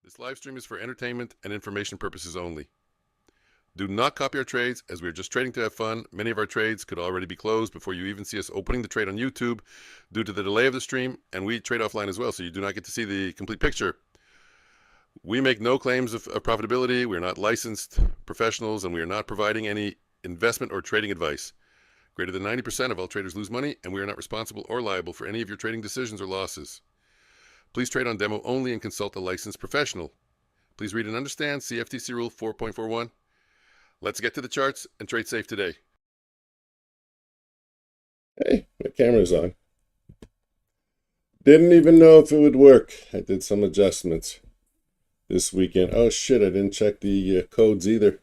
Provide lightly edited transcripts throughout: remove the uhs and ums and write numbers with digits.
This live stream is for entertainment and information purposes only. Do not copy our trades, as we are just trading to have fun. Many of our trades could already be closed before you even see us opening the trade on YouTube due to the delay of the stream, and we trade offline as well, so you do not get to see the complete picture. We make no claims of profitability. We are not licensed professionals, and we are not providing any investment or trading advice. Greater than 90% of all traders lose money, and we are not responsible or liable for any of your trading decisions or losses. Please trade on demo only and consult a licensed professional. Please read and understand CFTC Rule 4.41. Let's get to the charts and trade safe today. Hey, my camera's on. Didn't even know if it would work. I did some adjustments this weekend. Oh shit, I didn't check the codes either.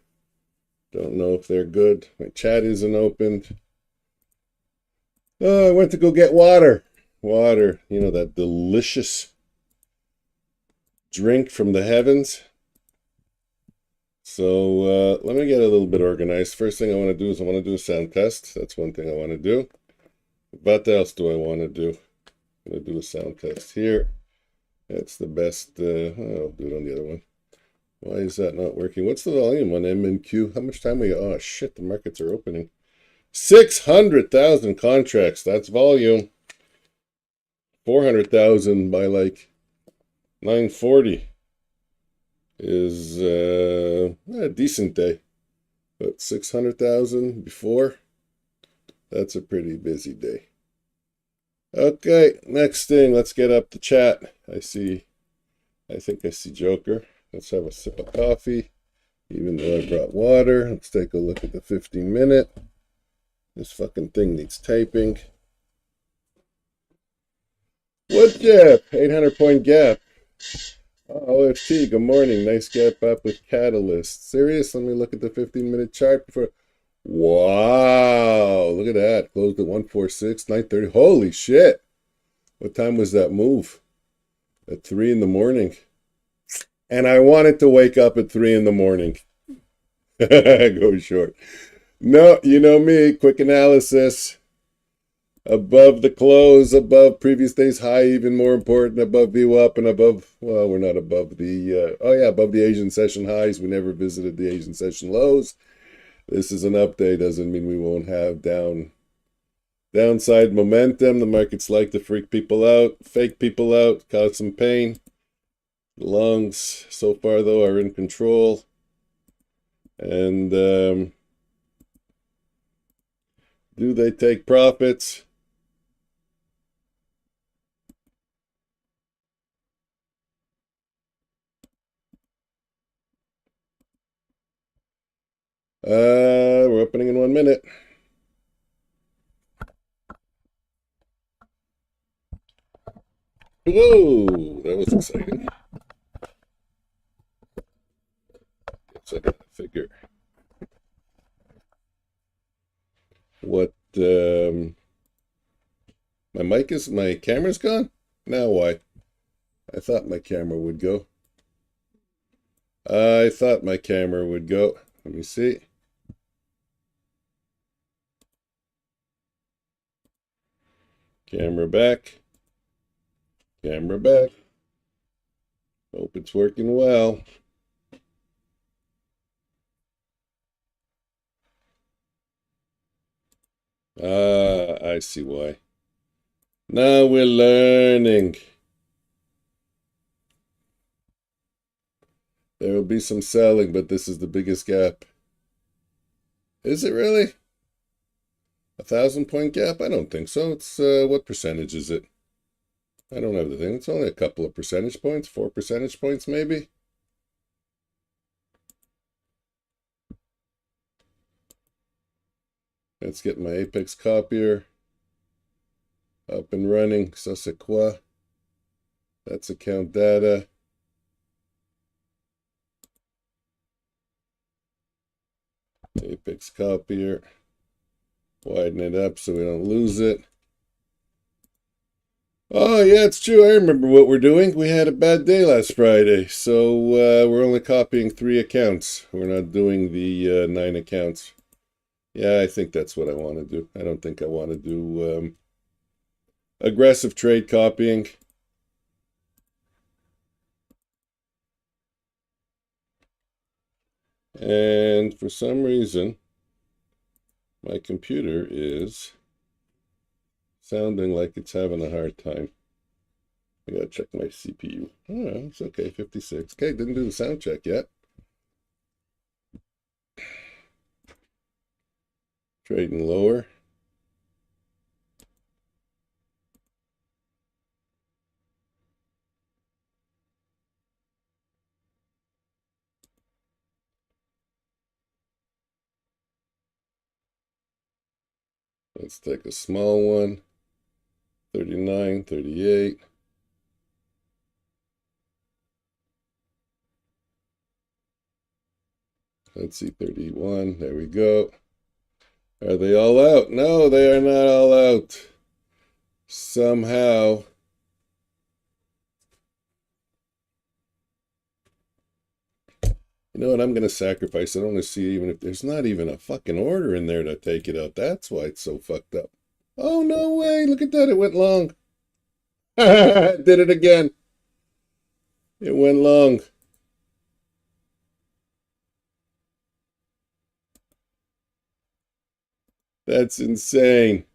Don't know if they're good. My chat isn't opened. Oh, I went to go get water. Water, you know, that delicious drink from the heavens. So let me get a little bit organized. First thing I want to do is I want to do a sound test. That's one thing I want to do. What else do I want to do? I'm going to do a sound test here. That's the best. I'll do it on the other one. Why is that not working? What's the volume on M and Q? How much time we got? Oh shit, the markets are opening. 600,000 contracts. That's volume. 400,000 by like 9:40 is a decent day. But 600,000 before, that's a pretty busy day. Okay, next thing, let's get up the chat. I think I see Joker. Let's have a sip of coffee, even though I brought water. Let's take a look at the 15-minute. This fucking thing needs typing. What gap? 800-point gap. OFT, good morning. Nice gap up with Catalyst. Serious? Let me look at the 15-minute chart before. Wow, look at that. Closed at 146, 9:30. Holy shit. What time was that move? At 3 in the morning. And I wanted to wake up at 3 in the morning. Go short. No, you know me. Quick analysis. Above the close, above previous day's high, even more important, above VWAP and above, well, we're not above the, above the Asian session highs. We never visited the Asian session lows. This is an update, doesn't mean we won't have downside momentum. The markets like to freak people out, fake people out, cause some pain. The longs, so far though, are in control. And do they take profits? We're opening in 1 minute. Whoa, that was exciting. Guess I gotta figure what my camera's gone? Now why? I thought my camera would go. Let me see. Camera back. Hope it's working well. I see why. Now we're learning. There will be some selling, but this is the biggest gap. Is it really? 1,000-point gap? I don't think so. It's, what percentage is it? I don't have the thing. It's only a couple of percentage points, 4 percentage points maybe. Let's get my Apex copier up and running. Ça c'est quoi? That's account data. Apex copier. Widen it up so we don't lose it. Oh, yeah, it's true. I remember what we're doing. We had a bad day last Friday, so we're only copying 3 accounts. We're not doing the 9 accounts. Yeah, I think that's what I want to do. I don't think I want to do aggressive trade copying. And for some reason, my computer is sounding like it's having a hard time. I gotta check my CPU. Oh, it's okay, 56. Okay, didn't do the sound check yet. Trading lower. Let's take a small one. 39, 38. Let's see, 31. There we go. Are they all out? No, they are not all out. Somehow. You know what? I'm going to sacrifice. I don't want to see even if there's not even a fucking order in there to take it out. That's why it's so fucked up. Oh, no way. Look at that. It went long. Did it again. It went long. That's insane.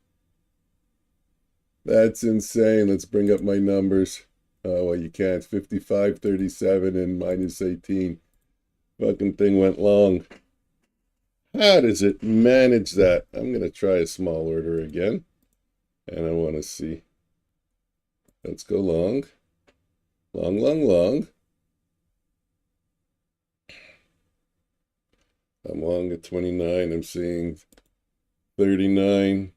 That's insane. Let's bring up my numbers. Oh, well, you can't. 55, 37, and minus 18. Fucking thing went long. How does it manage that? I'm going to try a small order again. And I want to see. Let's go long. Long, long, long. I'm long at 29. I'm seeing 39.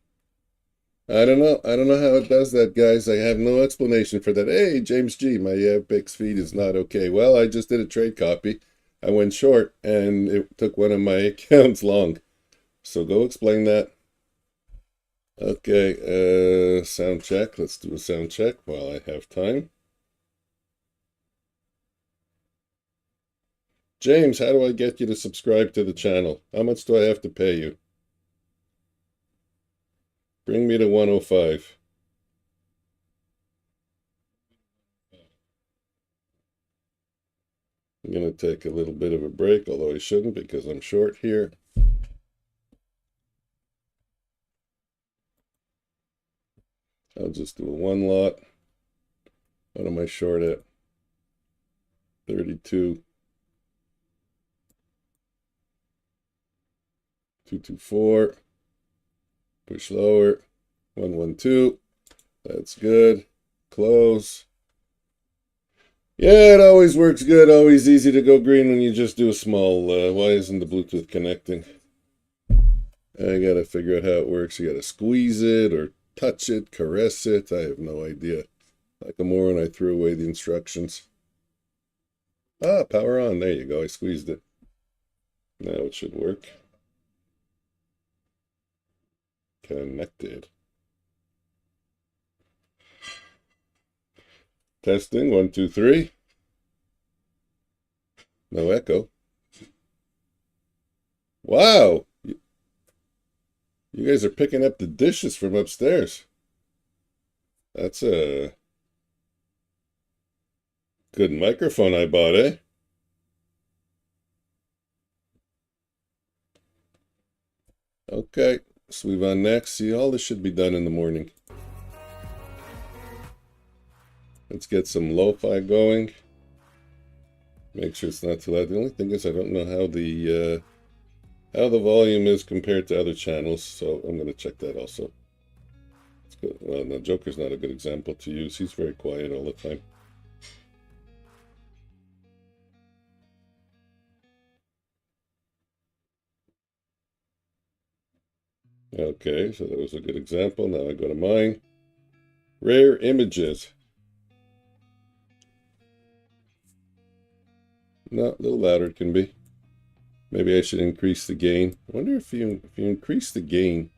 I don't know. I don't know how it does that, guys. I have no explanation for that. Hey, James G, my Apex feed is not okay. Well, I just did a trade copy. I went short, and it took one of my accounts long. So go explain that. Okay, sound check. Let's do a sound check while I have time. James, how do I get you to subscribe to the channel? How much do I have to pay you? Bring me to 105. I'm going to take a little bit of a break, although I shouldn't because I'm short here. I'll just do a one lot. What am I short at? 32. 224. Push lower. 112. That's good. Close. Yeah, it always works good. Always easy to go green when you just do a small. Why isn't the Bluetooth connecting? I gotta figure out how it works. You gotta squeeze it or touch it, caress it. I have no idea. Like a moron, I threw away the instructions. Ah, power on. There you go. I squeezed it. Now it should work. Connected. Testing. 1, 2, 3. No echo. Wow. You guys are picking up the dishes from upstairs. That's a good microphone I bought, eh? Okay, let's move on next. See, all this should be done in the morning. Let's get some lo-fi going. Make sure it's not too loud. The only thing is I don't know how the volume is compared to other channels, so I'm going to check that also. Well, no, Joker's not a good example to use. He's very quiet all the time. Okay, so that was a good example. Now I go to mine. Rare images. No, a little louder it can be. Maybe I should increase the gain. I wonder if you increase the gain.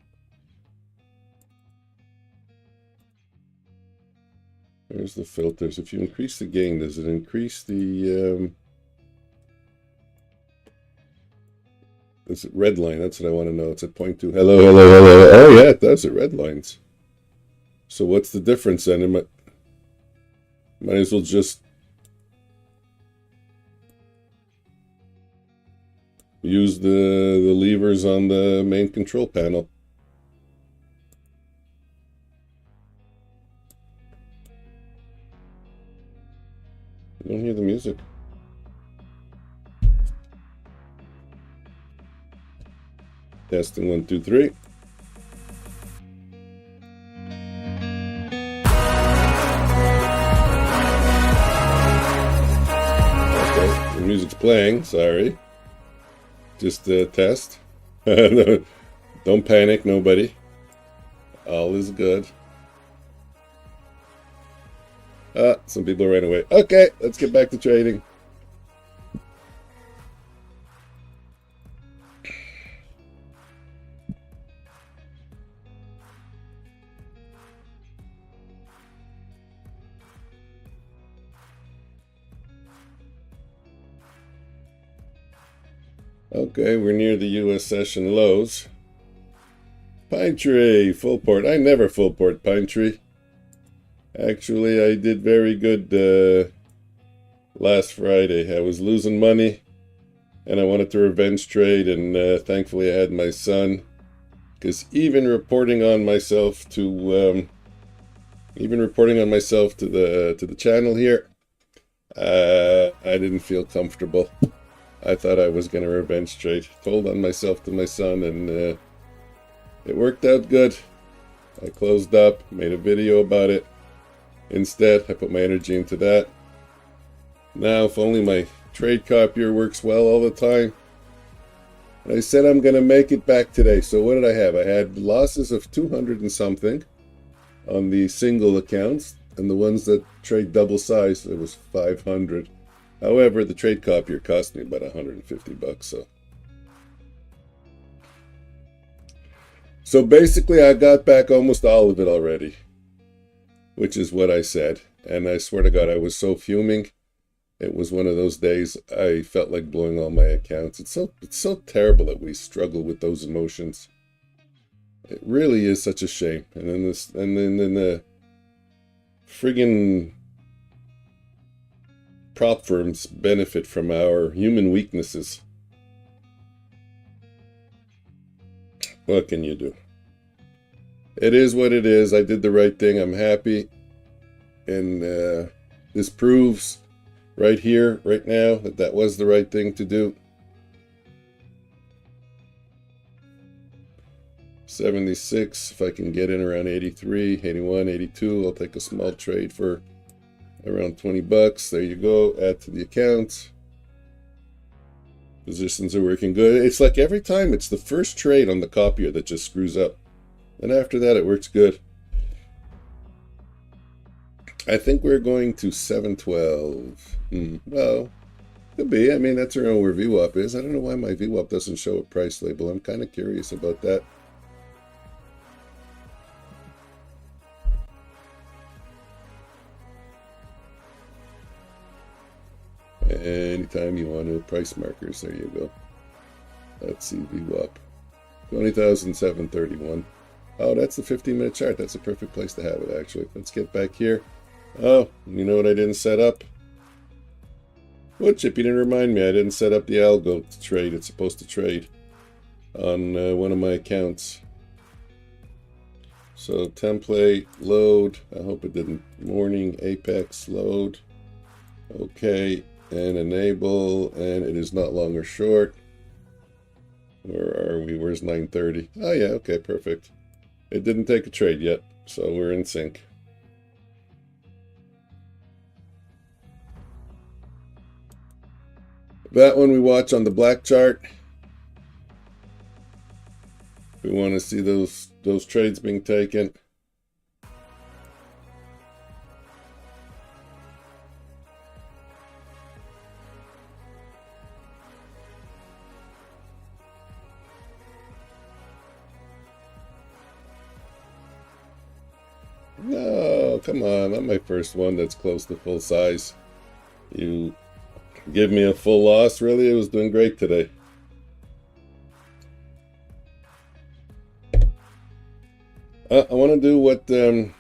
Where's the filters? If you increase the gain, does it increase the is it red line? That's what I want to know. It's at 0.2. Hello, hello, hello. Oh yeah, it does. It red lines. So what's the difference then? Might as well just use the levers on the main control panel. You don't hear the music. Testing 1, 2, 3. Okay, the music's playing, sorry. Just a test. Don't panic, nobody. All is good. Some people ran away. Okay, let's get back to trading. Okay, we're near the US session lows. Pine Tree, full port. I never full port Pine Tree. Actually, I did very good last Friday. I was losing money, and I wanted to revenge trade, and thankfully I had my son. Because even reporting on myself to the channel here, I didn't feel comfortable. I thought I was going to revenge trade. Told on myself to my son, and it worked out good. I closed up, made a video about it. Instead, I put my energy into that. Now, if only my trade copier works well all the time. I said I'm going to make it back today. So what did I have? I had losses of 200 and something on the single accounts. And the ones that trade double size, it was 500. However, the trade copier cost me about $150. So basically, I got back almost all of it already, which is what I said. And I swear to God, I was so fuming. It was one of those days I felt like blowing all my accounts. It's so terrible that we struggle with those emotions. It really is such a shame. And then the friggin' prop firms benefit from our human weaknesses. What can you do? It is what it is. I did the right thing. I'm happy. And this proves right here, right now, that was the right thing to do. 76, if I can get in around 83, 81, 82, I'll take a small trade for around $20. There you go. Add to the account. Positions are working good. It's like every time it's the first trade on the copier that just screws up. And after that, it works good. I think we're going to 712. Well, could be. I mean, that's around where VWAP is. I don't know why my VWAP doesn't show a price label. I'm kind of curious about that. Anytime you want to, price markers, there you go. Let's see, VWAP. 20,731. Oh, that's the 15-minute chart. That's a perfect place to have it, actually. Let's get back here. Oh, you know what I didn't set up? What, Chip? You didn't remind me. I didn't set up the algo to trade. It's supposed to trade on one of my accounts. So, template, load. I hope it didn't. Morning, apex, load. Okay. And enable, and it is not long or short. Where are we? Where's 9:30? Oh yeah, okay, perfect. It didn't take a trade yet, so we're in sync. That one we watch on the black chart. We want to see those trades being taken. No, come on, not my first one that's close to full size. You give me a full loss, really? It was doing great today. I want to do what the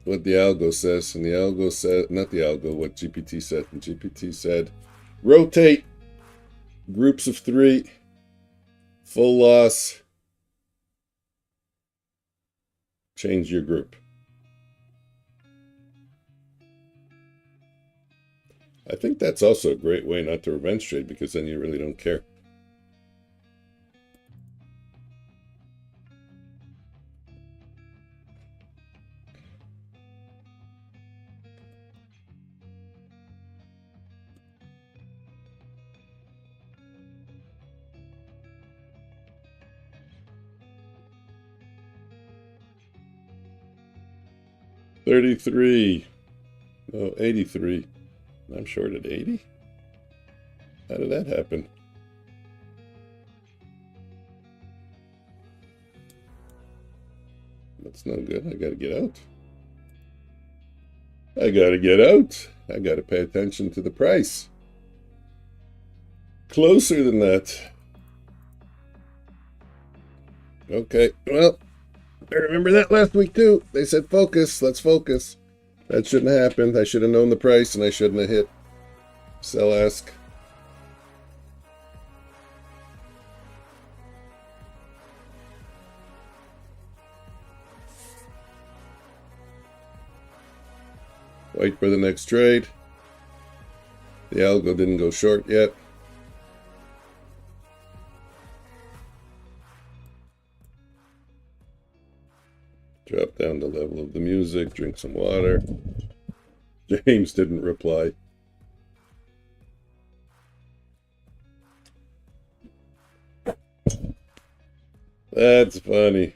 algo says, and the algo said, not the algo, what GPT said. And GPT said, Rotate. Groups of 3. Full loss. Change your group. I think that's also a great way not to revenge trade, because then you really don't care. $33. No, 83. I'm short at 80? How did that happen? That's no good. I gotta get out. I gotta get out. I gotta pay attention to the price. Closer than that. Okay, well, I remember that last week too. They said focus, let's focus. That shouldn't have happened. I should have known the price and I shouldn't have hit sell ask. Wait for the next trade. The algo didn't go short yet. Drop down the level of the music, drink some water. James didn't reply. That's funny.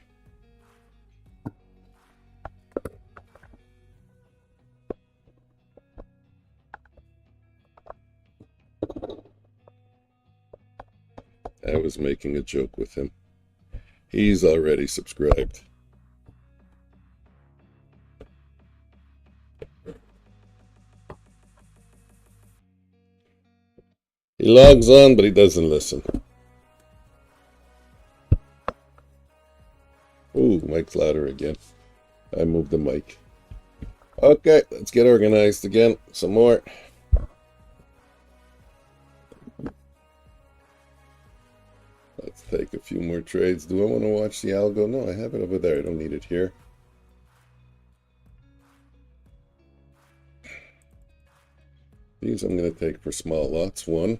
I was making a joke with him. He's already subscribed. He logs on, but he doesn't listen. Ooh, mic's louder again. I moved the mic. Okay, let's get organized again. Some more. Let's take a few more trades. Do I want to watch the algo? No, I have it over there. I don't need it here. These I'm going to take for small lots. 1.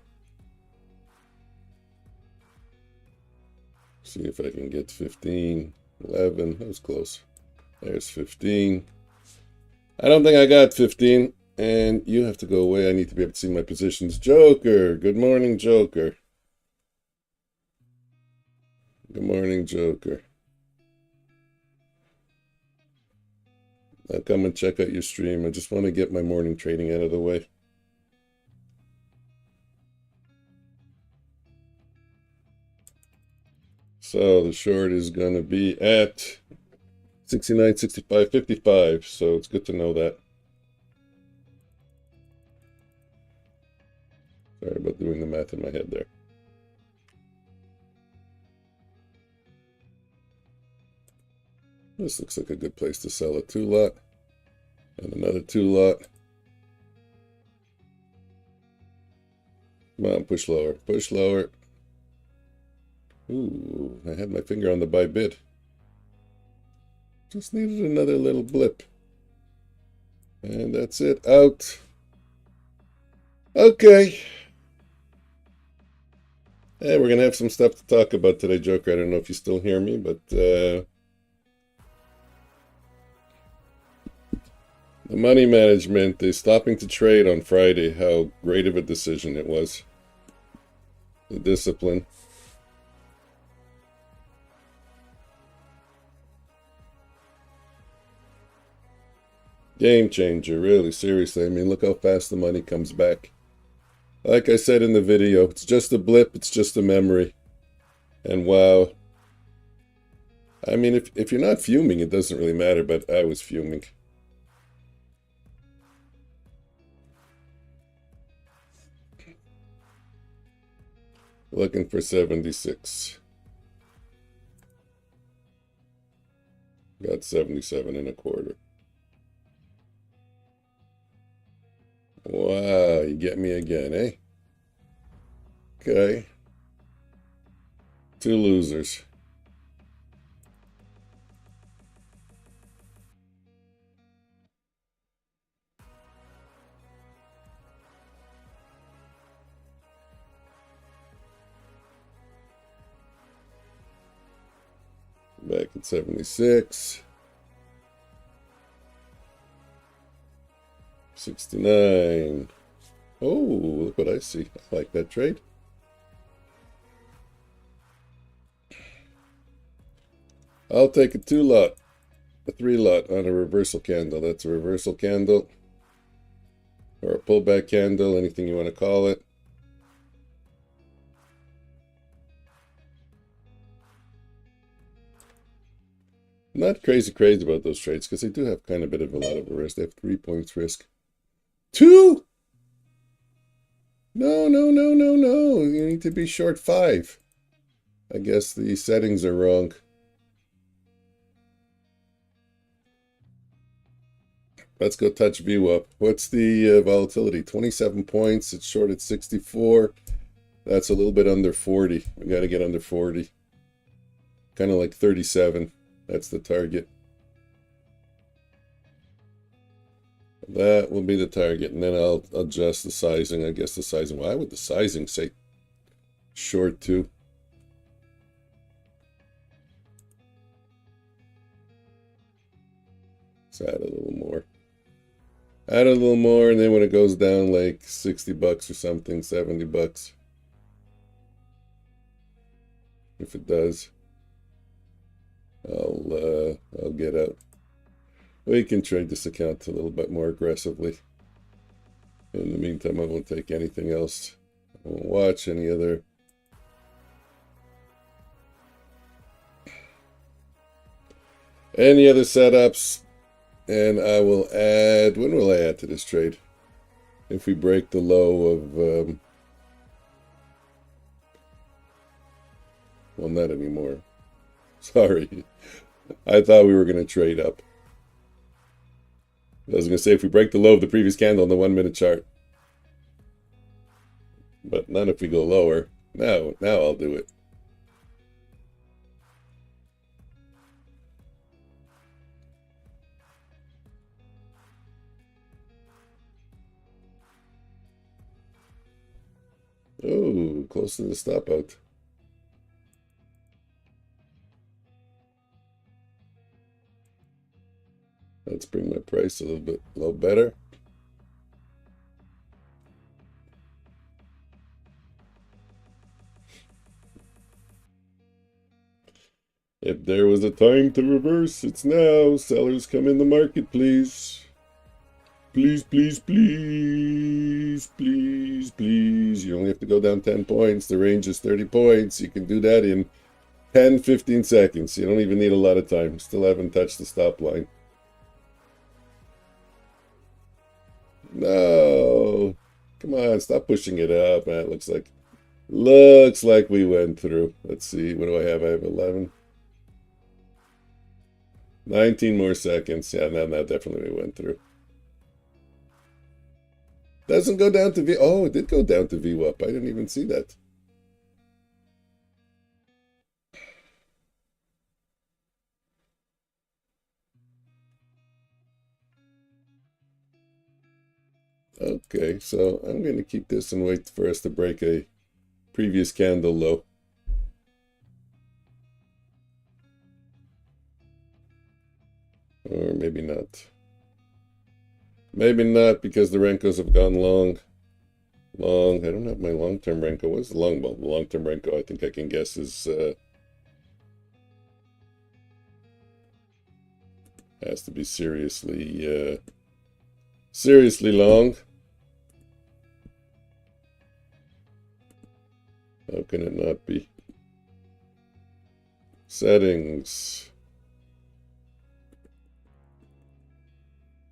See if I can get 15, 11. That was close. There's 15. I don't think I got 15. And you have to go away. I need to be able to see my positions. Joker. Good morning, Joker. Good morning, Joker. I'll come and check out your stream. I just want to get my morning trading out of the way. So the short is going to be at 69, 65, 55. So it's good to know that. Sorry about doing the math in my head there. This looks like a good place to sell a 2 lot. And another 2 lot. Come on, push lower. Push lower. Ooh, I had my finger on the buy bid. Just needed another little blip. And that's it. Out. Okay. Hey, we're going to have some stuff to talk about today, Joker. I don't know if you still hear me, but the money management is stopping to trade on Friday. How great of a decision it was. The discipline. Game changer, really, seriously. I mean, look how fast the money comes back. Like I said in the video, it's just a blip, it's just a memory. And wow. I mean, if you're not fuming, it doesn't really matter, but I was fuming. Looking for 76. Got 77.25. Wow, you get me again, eh? Okay. 2 losers. Back at 76. 69. Oh, look what I see. I like that trade. I'll take a 2 lot, a 3 lot on a reversal candle. That's a reversal candle or a pullback candle, anything you want to call it. Not crazy about those trades because they do have kind of a bit of a lot of a risk. They have 3 points risk. 2? No. You need to be short 5. I guess the settings are wrong. Let's go touch VWAP. What's the volatility? 27 points. It's short at 64. That's a little bit under 40. We got to get under 40. Kind of like 37. That's the target. That will be the target. And then I'll adjust the sizing. I guess the sizing. Why would the sizing say short 2? Let's add a little more. Add a little more, and then when it goes down like 60 bucks or something, 70 bucks. If it does, I'll get out. We can trade this account a little bit more aggressively. In the meantime, I won't take anything else. I won't watch any other. Any other setups. And I will add, when will I add to this trade? If we break the low of, well, not anymore. Sorry. I thought we were going to trade up. I was going to say if we break the low of the previous candle on the 1-minute chart. But not if we go lower. Now I'll do it. Oh, close to the stop out. Let's bring my price a little better. If there was a time to reverse, it's now. Sellers, come in the market, please. Please. You only have to go down 10 points. The range is 30 points. You can do that in 10, 15 seconds. You don't even need a lot of time. Still haven't touched the stop line. No. Come on, stop pushing it up, man. It looks like we went through. Let's see. What do I have? I have 11. 19 more seconds. Yeah, no, definitely we went through. Doesn't go down to V. Oh, it did go down to VWAP. I didn't even see that. Okay, so I'm going to keep this and wait for us to break a previous candle low. Or maybe not. Maybe not because the Renkos have gone long. I don't have my long-term Renko. What's the long-term Renko? I think I can guess is has to be seriously long. How can it not be? Settings.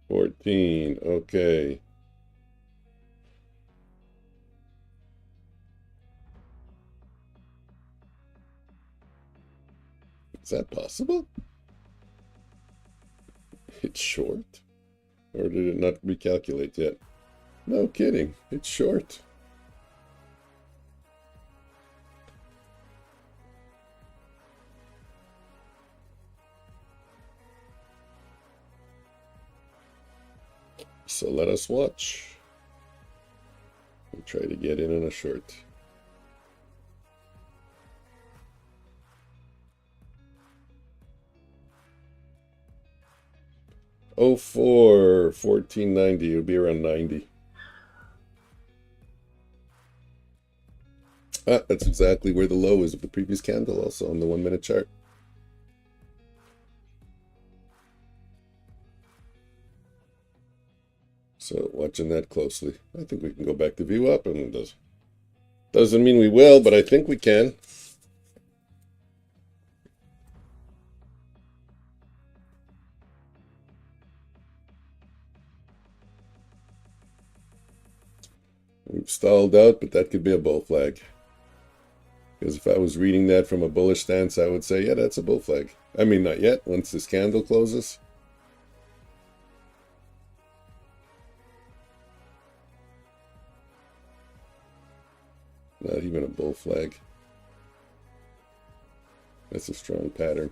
14. Okay. Is that possible? It's short? Or did it not recalculate yet? No kidding. It's short. So let us watch and try to get in on a short. Oh, 04, 1490. It would be around 90. Ah, that's exactly where the low is of the previous candle, also on the 1 minute chart. So watching that closely. I think we can go back to view up, and it doesn't mean we will, but I think we can. We've stalled out, but that could be a bull flag. Because if I was reading that from a bullish stance, I would say, yeah, that's a bull flag. I mean, not yet. Once this candle closes. Not even a bull flag. That's a strong pattern.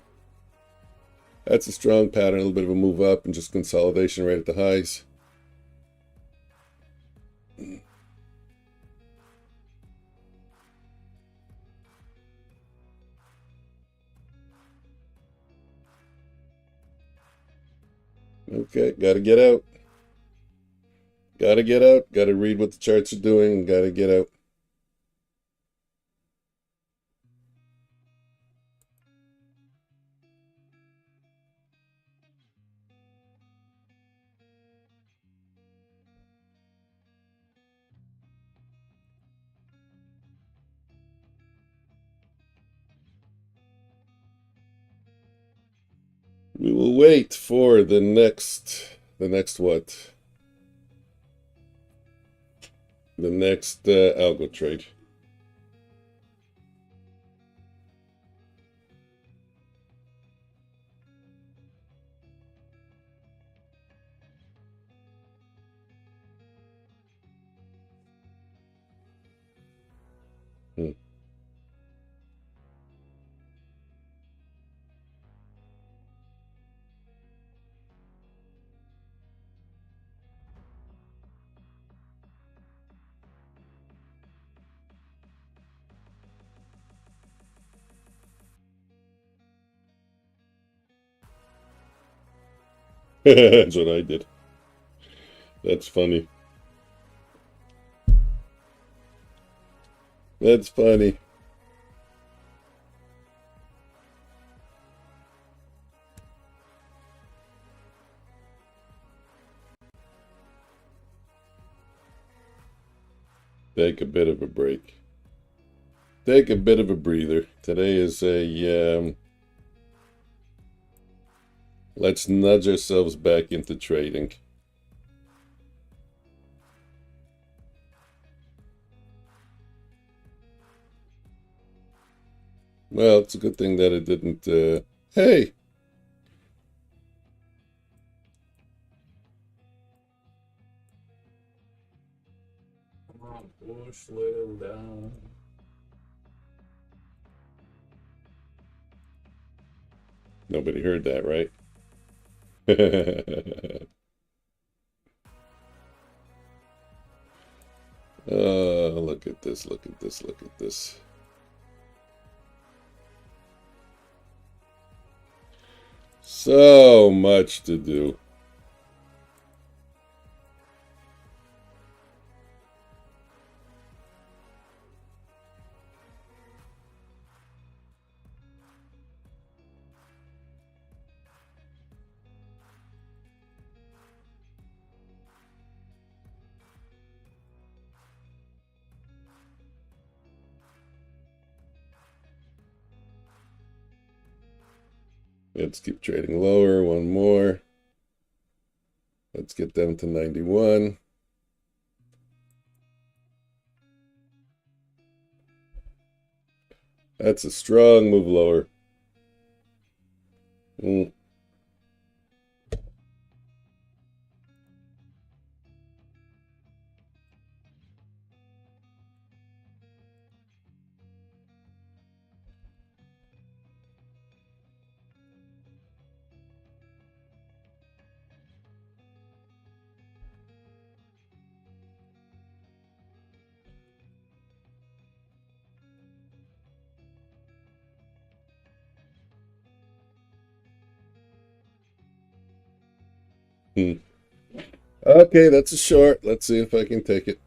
That's a strong pattern. A little bit of a move up and just consolidation right at the highs. Okay, gotta get out. Gotta get out. Gotta read what the charts are doing. Gotta get out. We will wait for the next what? The next algo trade. That's what I did. That's funny. That's funny. Take a bit of a break. Take a bit of a breather. Today is a let's nudge ourselves back into trading. Well, it's a good thing that it didn't hey. Come on, push little down. Nobody heard that, right? Look at this, look at this, look at this. So much to do. Let's keep trading lower. One more. Let's get down to 91. That's a strong move lower. Okay, that's a short. Let's see if I can take it.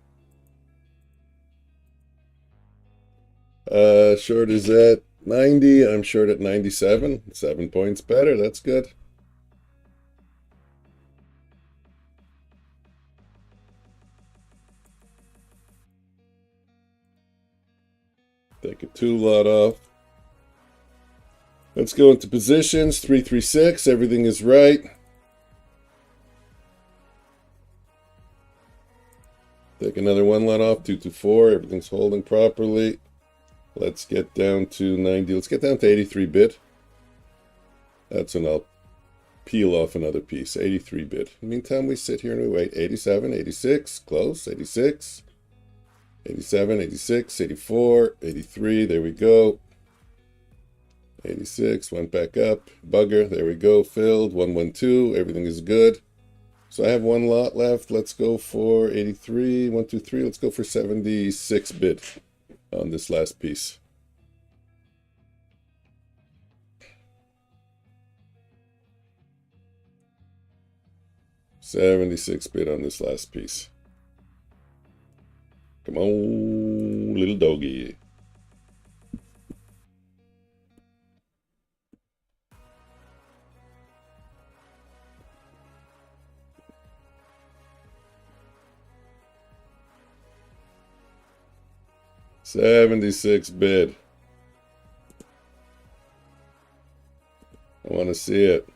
Short is at 90. I'm short at 97. 7 points better. That's good. Take a 2 lot off. Let's go into positions. 336. Everything is right. Take another 1 lot off. 224. Everything's holding properly. Let's get down to 90. Let's get down to 83 bid. That's when I'll peel off another piece. 83 bid. In the meantime, we sit here and we wait. 87, 86, close. 86, 87, 86, 84, 83. There we go. 86, went back up. Bugger. There we go. Filled. 112. Everything is good. So I have 1 lot left. Let's go for 83. 1, 2, 3. Let's go for 76 bid on this last piece. $76 bid on this last piece. Come on, little doggy. $76 bid. I want to see it.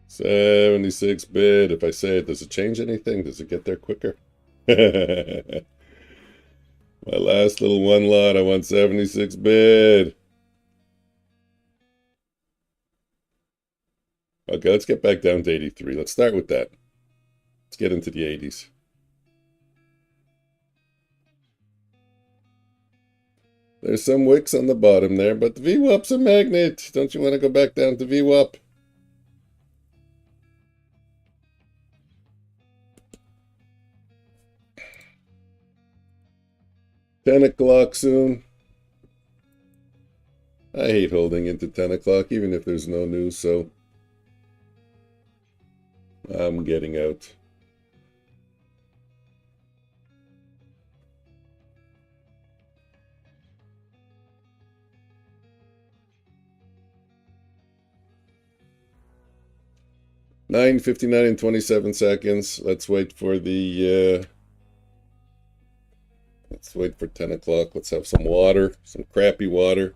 $76 bid. If I say it, does it change anything? Does it get there quicker? My last little 1 lot, I want 76 bid. Okay, let's get back down to 83. Let's start with that. Let's get into the 80s. There's some wicks on the bottom there, but the VWAP's a magnet. Don't you want to go back down to VWAP? $10 soon. I hate holding into 10 o'clock, even if there's no news, so I'm getting out. $9.59 and 27 seconds. Let's wait for the let's wait for 10 o'clock. Let's have some water, some crappy water.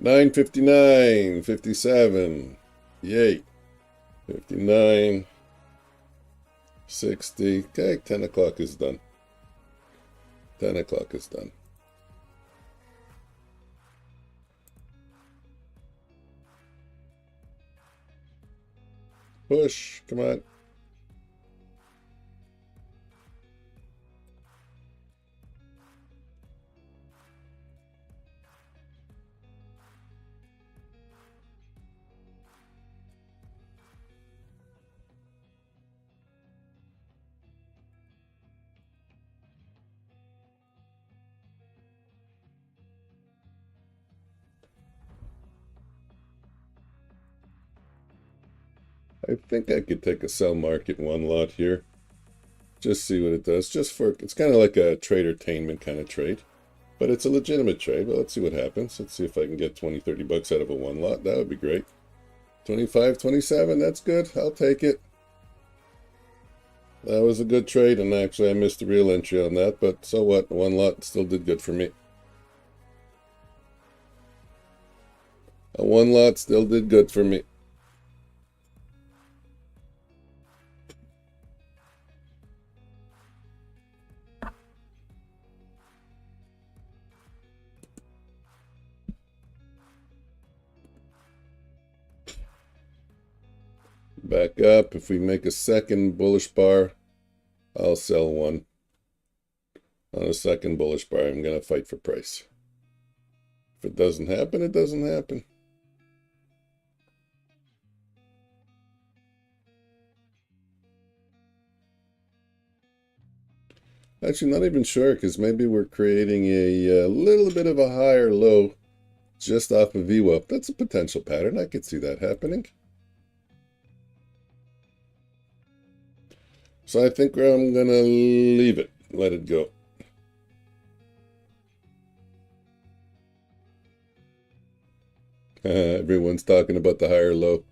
$9.59, 57, yay. 59, 60. Okay, 10 o'clock is done. 10 o'clock is done. Push, come on. I think I could take a sell market 1 lot here. Just see what it does. Just for, it's kind of like a tradertainment kind of trade. But it's a legitimate trade. But let's see what happens. Let's see if I can get 20, 30 bucks out of a 1 lot. That would be great. 25, 27. That's good. I'll take it. That was a good trade. And actually, I missed the real entry on that. But so what? 1 lot still did good for me. A 1 lot still did good for me. Back up. If we make a second bullish bar, I'll sell one. On a second bullish bar, I'm going to fight for price. If it doesn't happen, it doesn't happen. Actually, not even sure, because maybe we're creating a little bit of a higher low just off of VWAP. That's a potential pattern. I could see that happening. So I think I'm going to leave it. Let it go. Everyone's talking about the higher low.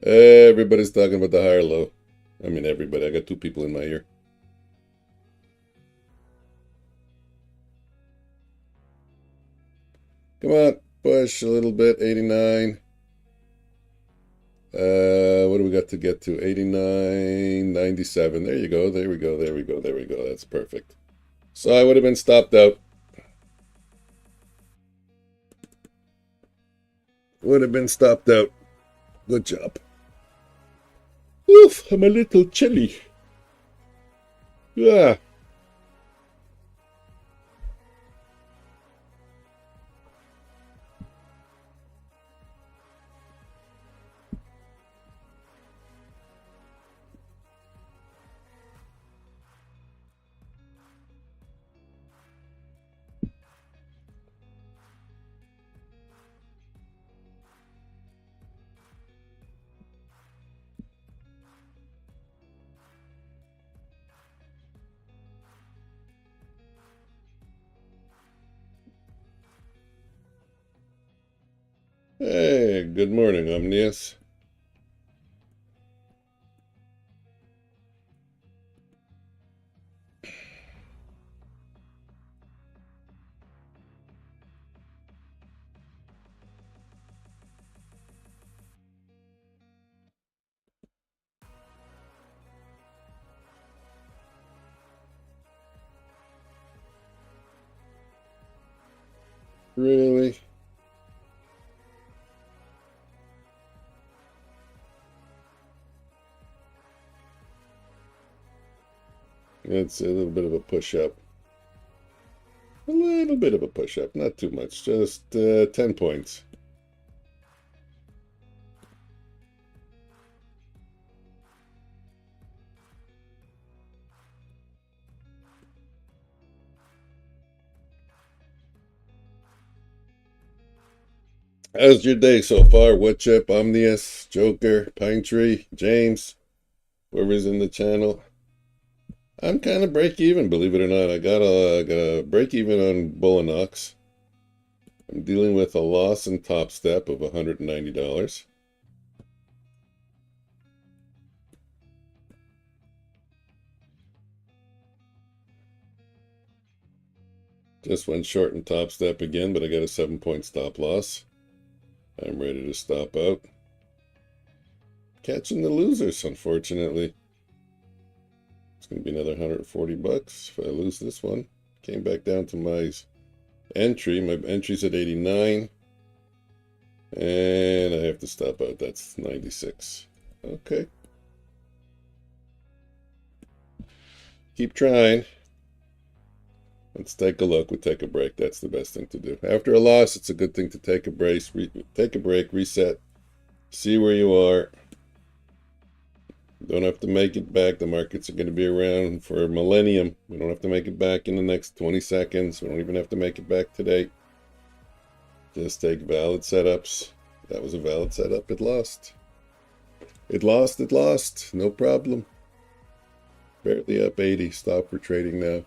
Everybody's talking about the higher low. I mean, everybody. I got two people in my ear. Come on, push a little bit. 89. What do we got to get to? 89, 97. There you go. There we go. There we go. There we go. That's perfect. So I would have been stopped out. Would have been stopped out. Good job. Oof, I'm a little chilly. Yeah. Hey, good morning, Omnius. Really? It's a little bit of a push-up. A little bit of a push-up, not too much, just 10 points. How's your day so far? Wood Chip, Omnius, Joker, Pine Tree, James, whoever's in the channel? I'm kind of break even, believe it or not. I got a break even on Bulenox. I'm dealing with a loss in topstep of $190. Just went short in topstep again, but I got a 7-point stop loss. I'm ready to stop out. Catching the losers, unfortunately. It's going to be another 140 bucks if I lose this one. Came back down to my entry. My entry's at 89. And I have to stop out. That's 96. Okay. Keep trying. Let's take a look. We'll take a break. That's the best thing to do. After a loss, it's a good thing to take a break, reset, see where you are. Don't have to make it back. The markets are going to be around for a millennium. We don't have to make it back in the next 20 seconds. We don't even have to make it back today. Just take valid setups. That was a valid setup. It lost. It lost. It lost. No problem. Barely up 80. Stop for trading now.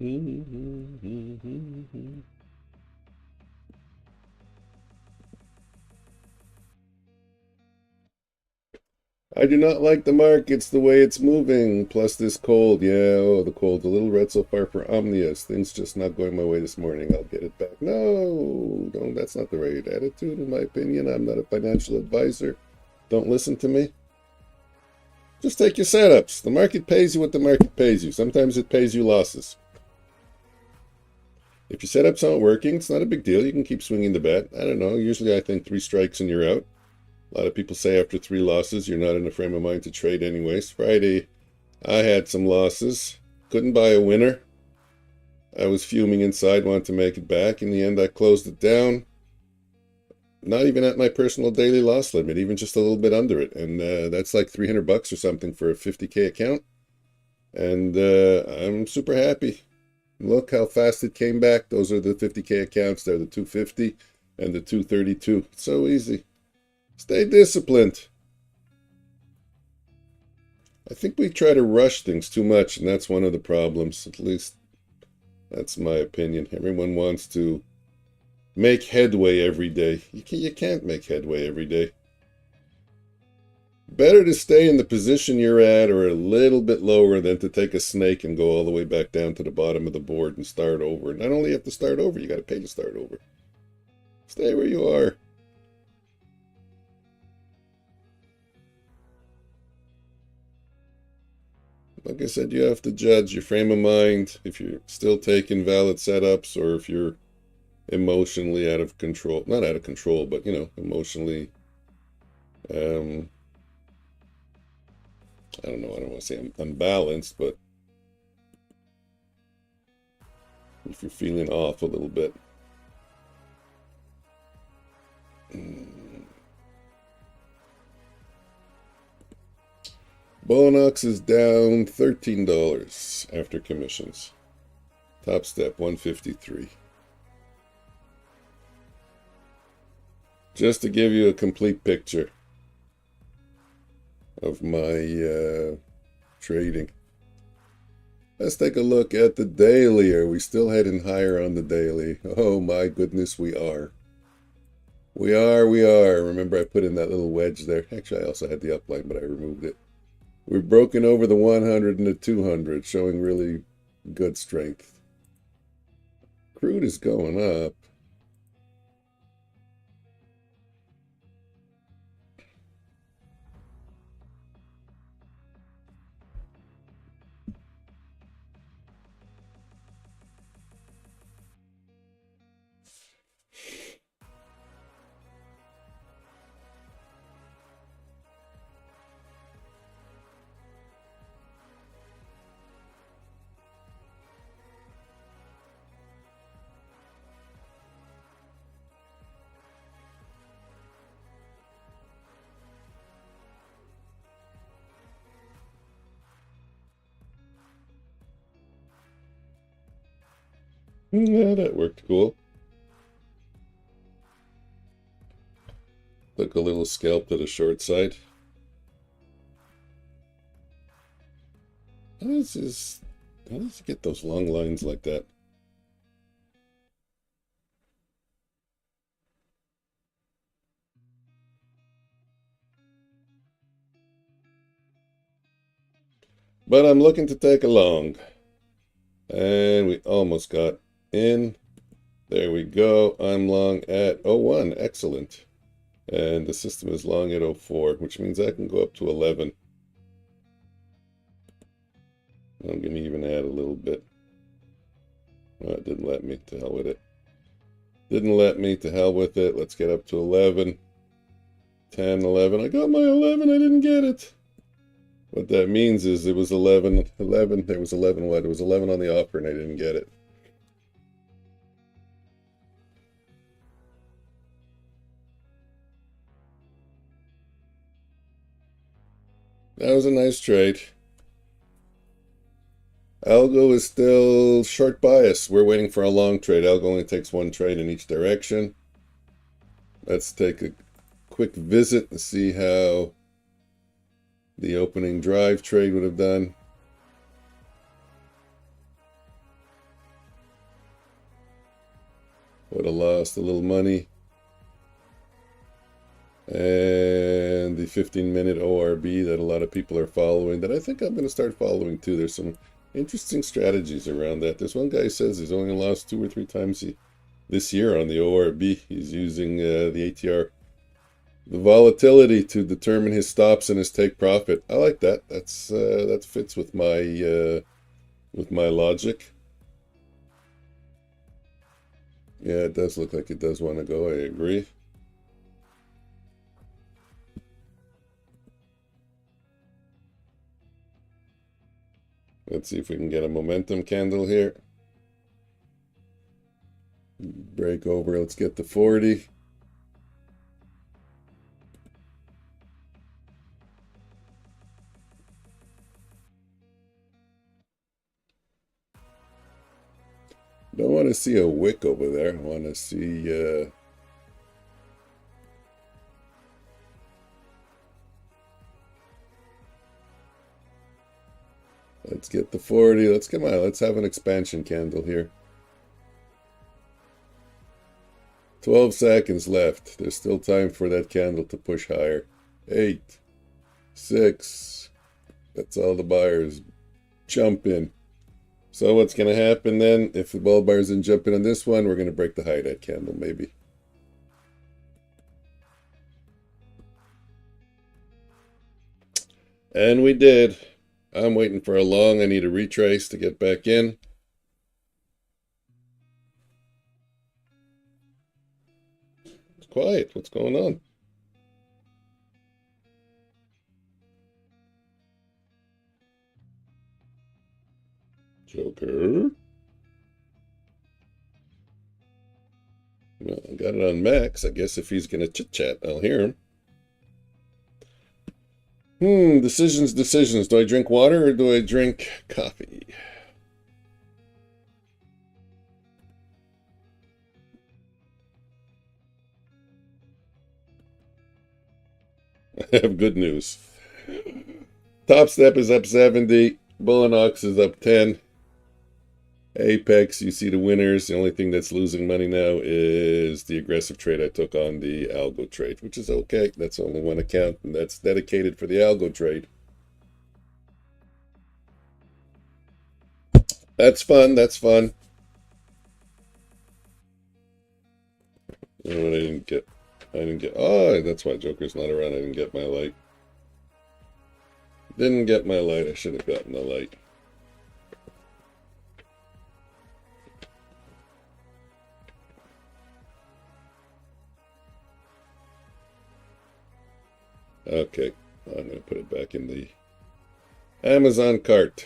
I do not like the markets the way it's moving. Plus this cold. Yeah, oh, the cold's a little red so far for Omnius. Things just not going my way this morning. I'll get it back. No, that's not the right attitude, in my opinion. I'm not a financial advisor. Don't listen to me. Just take your setups. The market pays you what the market pays you. Sometimes it pays you losses. If your setups aren't working, it's not a big deal. You can keep swinging the bet. I don't know. Usually I think 3 strikes and you're out. A lot of people say after 3 losses, you're not in a frame of mind to trade anyways. Friday, I had some losses. Couldn't buy a winner. I was fuming inside, wanted to make it back. In the end, I closed it down. Not even at my personal daily loss limit, even just a little bit under it. And that's like $300 or something for a 50K account. And I'm super happy. Look how fast it came back. Those are the 50K accounts. They're the 250 and the 232. It's so easy. Stay disciplined. I think we try to rush things too much, and that's one of the problems. At least that's my opinion. Everyone wants to make headway every day. You can't make headway every day. Better to stay in the position you're at or a little bit lower than to take a snake and go all the way back down to the bottom of the board and start over. Not only you have to start over, you got to pay to start over. Stay where you are. Like I said, you have to judge your frame of mind if you're still taking valid setups or if you're emotionally out of control. Not out of control, but, emotionally, I don't know, I don't want to say I'm unbalanced, but if you're feeling off a little bit. Bulenox is down $13 after commissions. Top step 153. Just to give you a complete picture of my trading. Let's take a look at the daily. Are we still heading higher on the daily? Oh my goodness, we are. We are. Remember I put in that little wedge there. Actually, I also had the upline, but I removed it. We've broken over the 100 and the 200, showing really good strength. Crude is going up. Yeah, that worked cool. Took a little scalp to the short side. How does he get those long lines like that? But I'm looking to take a long. And we almost got in. There we go. I'm long at 01. Excellent. And the system is long at 04, which means I can go up to 11. I'm going to even add a little bit. Oh, it didn't let me. To hell with it. Didn't let me. To hell with it. Let's get up to 11. 10, 11. I got my 11. I didn't get it. What that means is it was 11. There was 11 what? It was 11 on the offer and I didn't get it. That was a nice trade. Algo is still short bias. We're waiting for a long trade. Algo only takes 1 trade in each direction. Let's take a quick visit and see how the opening drive trade would have done. lost a little money. And the 15-minute ORB that a lot of people are following, that I think I'm going to start following too. There's some interesting strategies around that. There's one guy who says he's only lost 2 or 3 times this year on the ORB. He's using the ATR, the volatility, to determine his stops and his take profit. I like that. That fits with my logic. Yeah, it does look like it does want to go. I agree. Let's see if we can get a momentum candle here. Break over. Let's get the 40. Don't want to see a wick over there. I want to see let's get the 40. Let's come on. Let's have an expansion candle here. 12 seconds left. There's still time for that candle to push higher. 8, 6. That's all the buyers. Jump in. So what's going to happen then? If the ball buyers didn't jump in on this one, we're going to break the high of that candle, maybe. And we did. I'm waiting for a long. I need a retrace to get back in. It's quiet. What's going on? Joker. Well, I got it on max. I guess if he's going to chit-chat, I'll hear him. Decisions. Do I drink water or do I drink coffee? I have good news. Topstep is up 70. Bulenox is up 10. Apex, you see the winners. The only thing that's losing money now is the aggressive trade I took on the algo trade, which is okay. That's only one account, and that's dedicated for the algo trade. That's fun. That's fun. You know what I didn't get? Oh, that's why Joker's not around. I didn't get my light. Didn't get my light. I should have gotten the light. Okay, I'm going to put it back in the Amazon cart.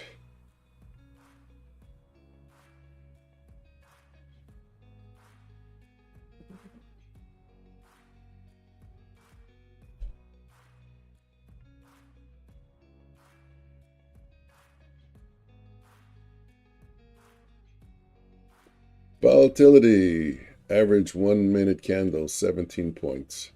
Volatility, average 1 minute candle, 17 points.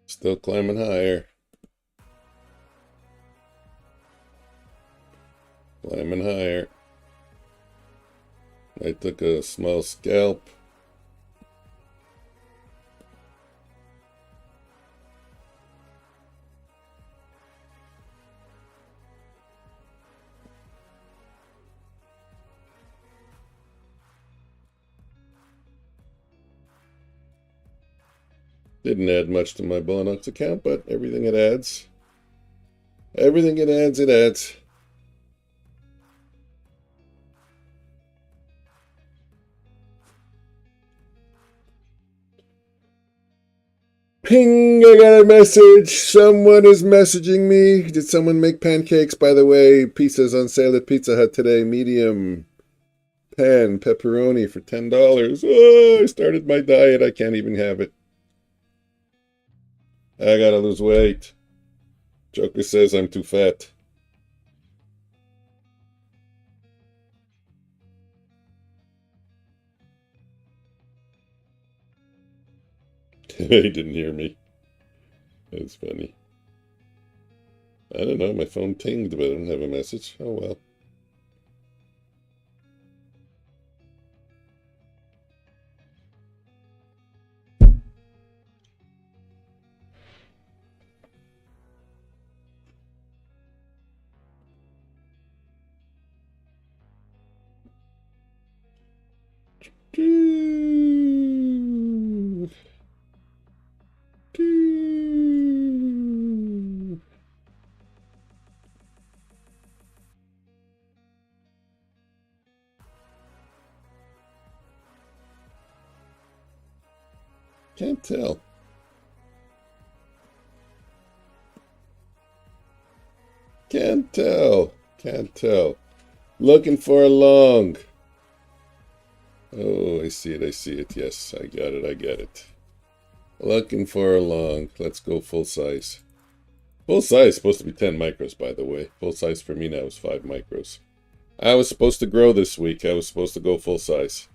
Still climbing higher. Climbing higher. I took a small scalp. Didn't add much to my Bulenox account, but everything it adds. Everything it adds, it adds. Ping, I got a message. Someone is messaging me. Did someone make pancakes? By the way, pizza's on sale at Pizza Hut today. Medium pan pepperoni for $10. Oh, I started my diet. I can't even have it. I gotta lose weight. Joker says I'm too fat. He didn't hear me. That's funny. I don't know. My phone pinged, but I didn't have a message. Oh, well. Can't tell. Can't tell. Can't tell. Looking for a long. Oh, I see it. I see it. Yes, I got it. I got it. Looking for a long. Let's go full size. Full size is supposed to be 10 micros, by the way. Full size for me now is 5 micros. I was supposed to grow this week. I was supposed to go full size.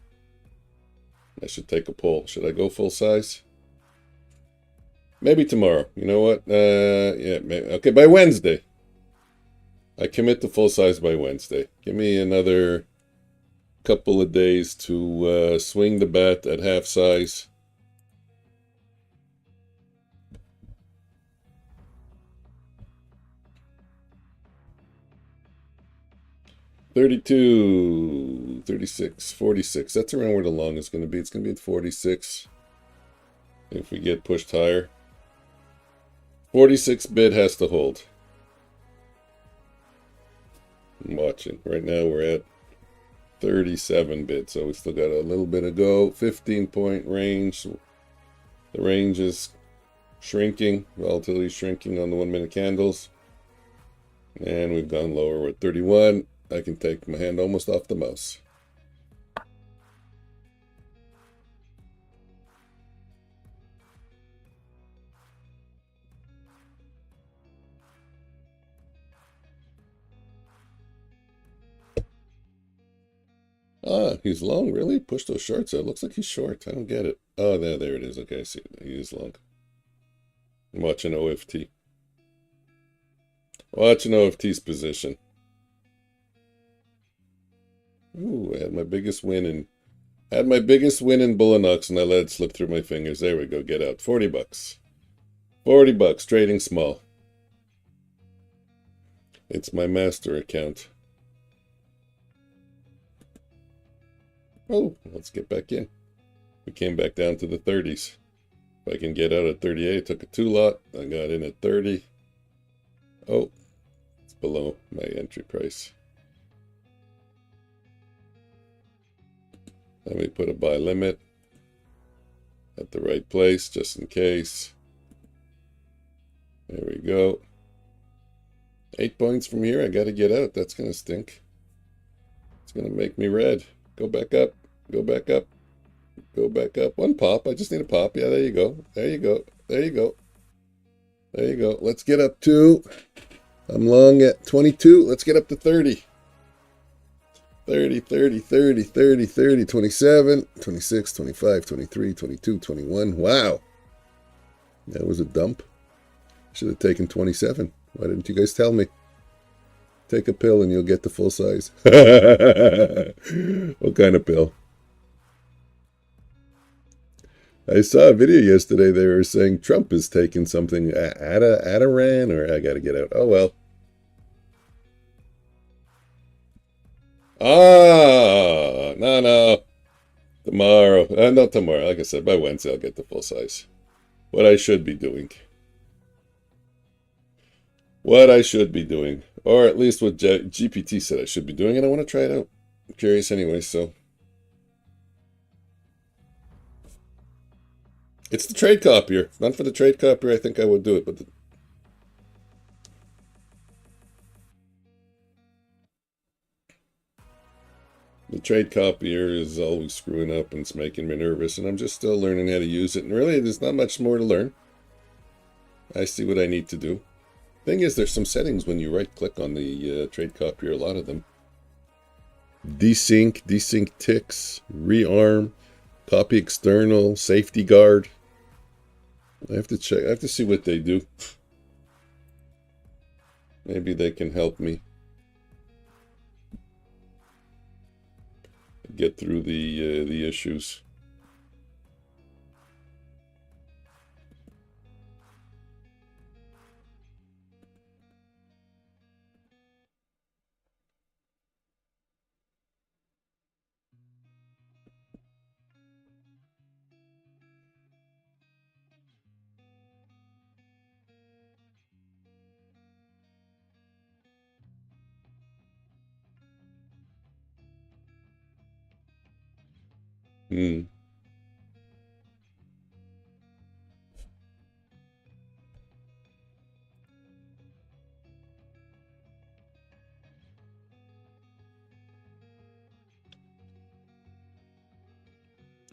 I should take a poll. Should I go full size? Maybe tomorrow. You know what? Yeah, maybe. Okay, by Wednesday. I commit to full size by Wednesday. Give me another couple of days to swing the bat at half size. $32, $36, $46. That's around where the long is going to be. It's going to be at 46 if we get pushed higher. 46 bid has to hold. I'm watching. Right now we're at 37 bid, so we still got a little bit to go. 15-point range. The range is shrinking. Volatility shrinking on the 1-minute candles. And we've gone lower. We're at 31. I can take my hand almost off the mouse. Ah, he's long, really? Push those shorts out. Looks like he's short. I don't get it. Oh, there it is. Okay, I see it. He is long. I'm watching OFT. Watching OFT's position. Ooh, I had my biggest win in Bulenox, and I let it slip through my fingers. There we go. Get out. $40. $40 trading small. It's my master account. Oh, let's get back in. We came back down to the 30s. If I can get out at 38, took a 2-lot. I got in at 30. Oh, it's below my entry price. Let me put a buy limit at the right place, just in case. There we go. 8 points from here. I got to get out. That's going to stink. It's going to make me red. Go back up. Go back up. Go back up. One pop. I just need a pop. Yeah, there you go. There you go. There you go. There you go. Let's get up to... I'm long at 22. Let's get up to 30. 30, 30, 30, 30, 30, 27, 26, 25, 23, 22, 21. Wow. That was a dump. Should have taken 27. Why didn't you guys tell me? Take a pill and you'll get the full size. What kind of pill? I saw a video yesterday. They were saying Trump is taking something. Adaran, or I got to get out. Oh, well. Ah, no. Tomorrow. Not tomorrow. Like I said, by Wednesday, I'll get the full size. What I should be doing. What I should be doing. Or at least what GPT said I should be doing. And I want to try it out. I'm curious anyway, so. It's the trade copier. If not for the trade copier, I think I would do it. But the trade copier is always screwing up and it's making me nervous. And I'm just still learning how to use it. And really, there's not much more to learn. I see what I need to do. Thing is, there's some settings when you right-click on the trade copier, a lot of them. Desync ticks, rearm, copy external, safety guard. I have to check. I have to see what they do. Maybe they can help me get through the issues. Hmm.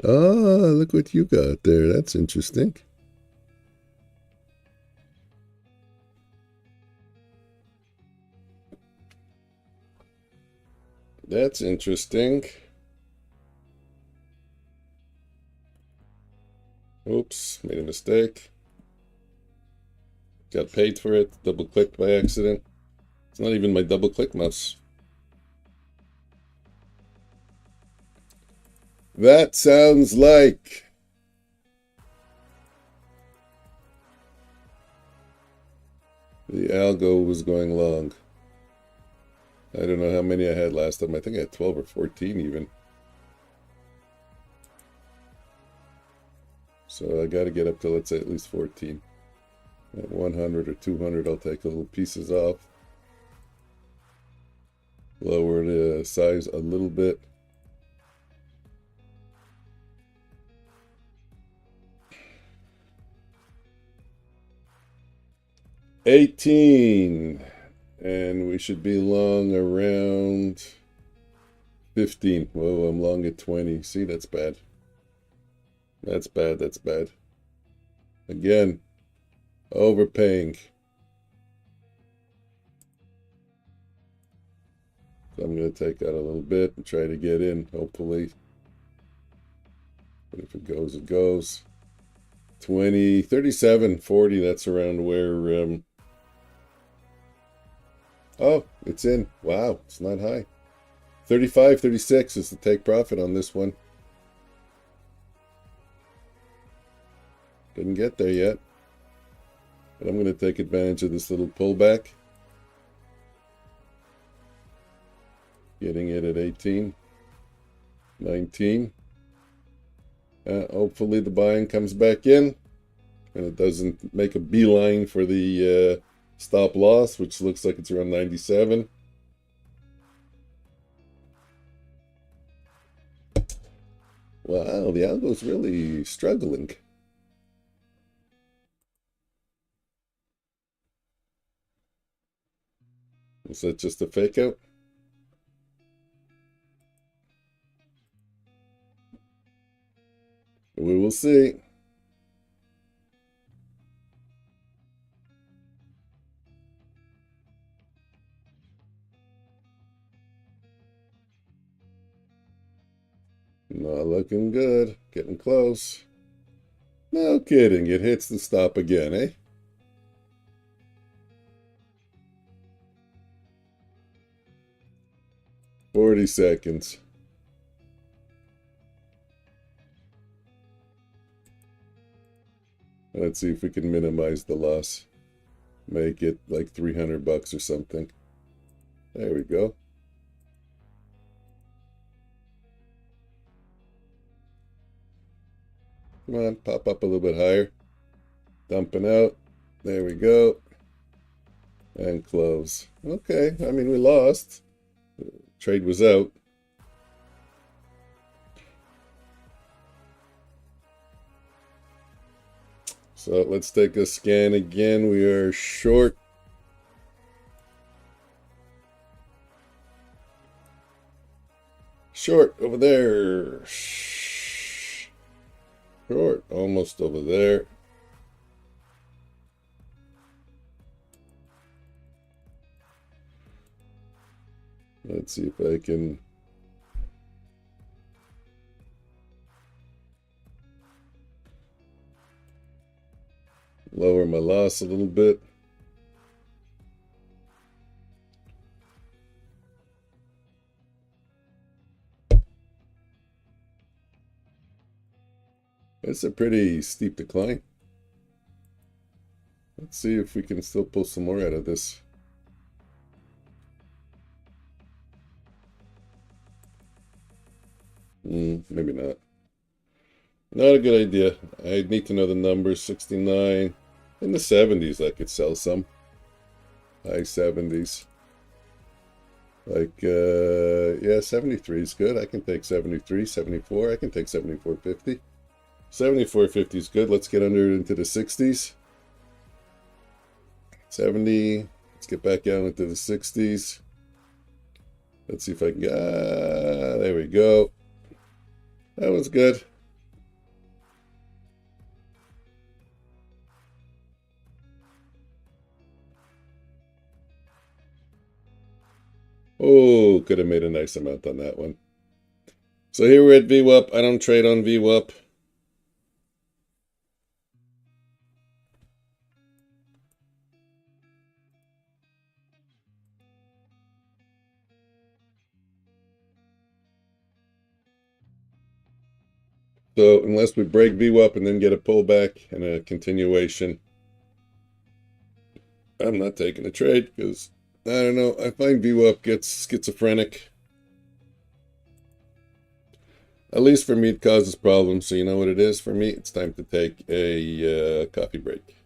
Ah, look what you got there. That's interesting. That's interesting. Oops, made a mistake. Got paid for it. Double clicked by accident. It's not even my double click mouse. That sounds like the algo was going long. I don't know how many I had last time. I think I had 12 or 14 even. So I got to get up to, let's say, at least 14. At 100 or 200, I'll take a little pieces off. Lower the size a little bit. $18. And we should be long around 15. Whoa, I'm long at 20. See, that's bad. That's bad, that's bad. Again, overpaying. So I'm going to take out a little bit and try to get in, hopefully. But if it goes, it goes. 20, 37, 40, that's around where... Oh, it's in. Wow, it's not high. 35, 36 is the take profit on this one. Didn't get there yet. But I'm going to take advantage of this little pullback. Getting it at 18. 19. Hopefully the buying comes back in. And it doesn't make a beeline for the stop loss, which looks like it's around 97. Wow, the algo's really struggling. Was that just a fake out? We will see. Not looking good. Getting close. No kidding. It hits the stop again, eh? "40 seconds. Let's see if we can minimize the loss. Make it like $300 or something. There we go. Come on, pop up a little bit higher. Dumping out. There we go. And close. Okay, I mean, we lost. Trade was out. So let's take a scan again. We are short. Short over there. Short, almost over there. Let's see if I can... lower my loss a little bit. It's a pretty steep decline. Let's see if we can still pull some more out of this. Maybe not. Not a good idea. I need to know the numbers. 69. In the 70s, I could sell some. High 70s. Like, yeah, 73 is good. I can take 73, 74. I can take 74.50. 74.50 is good. Let's get under into the 60s. 70. Let's get back down into the 60s. Let's see if I can get... there we go. That was good. Oh, could have made a nice amount on that one. So here we're at VWAP. I don't trade on VWAP. So unless we break VWAP and then get a pullback and a continuation, I'm not taking a trade because, I don't know, I find VWAP gets schizophrenic. At least for me, it causes problems. So you know what it is for me? It's time to take a coffee break.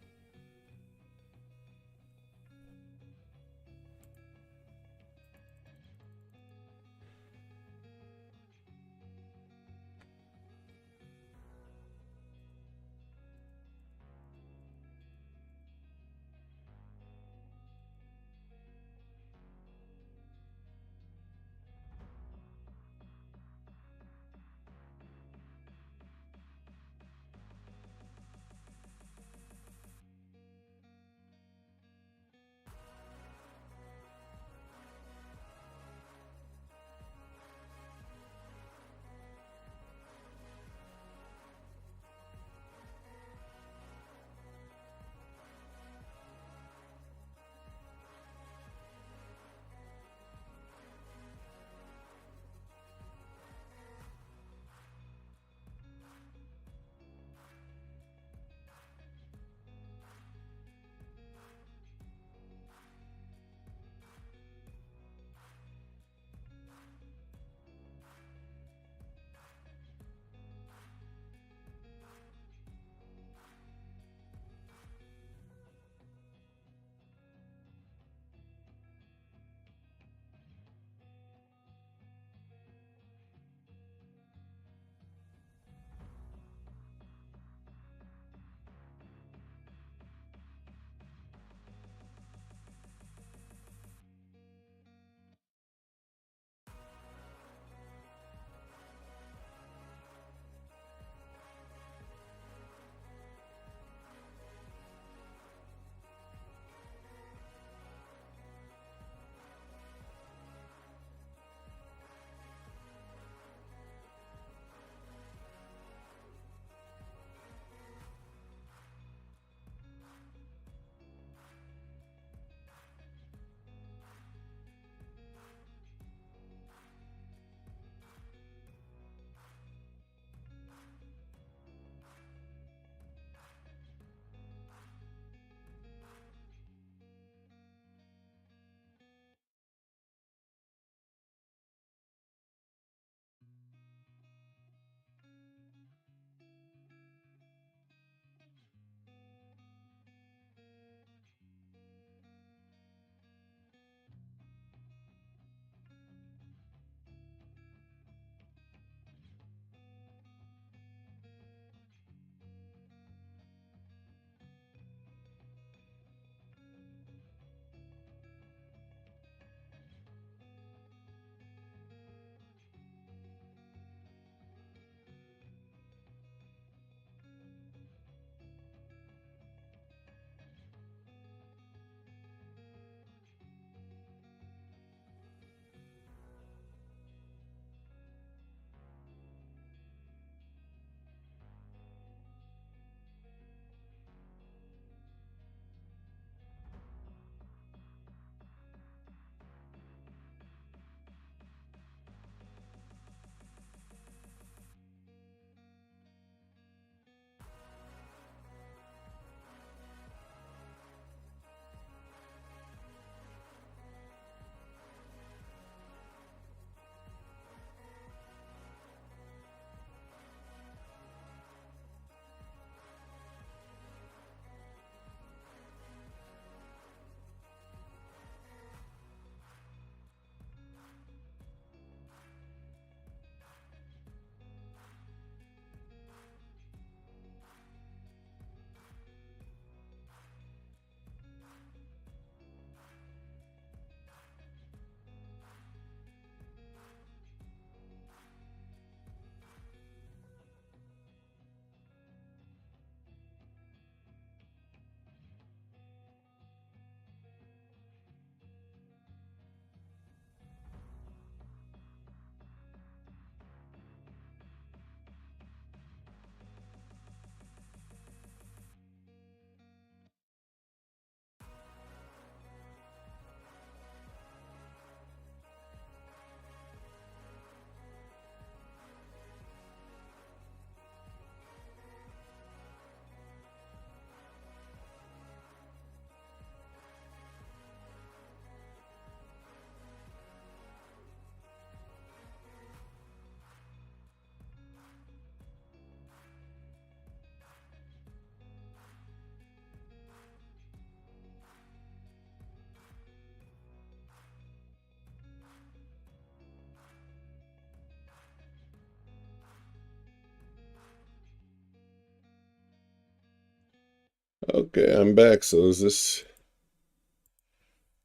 Okay, I'm back. So is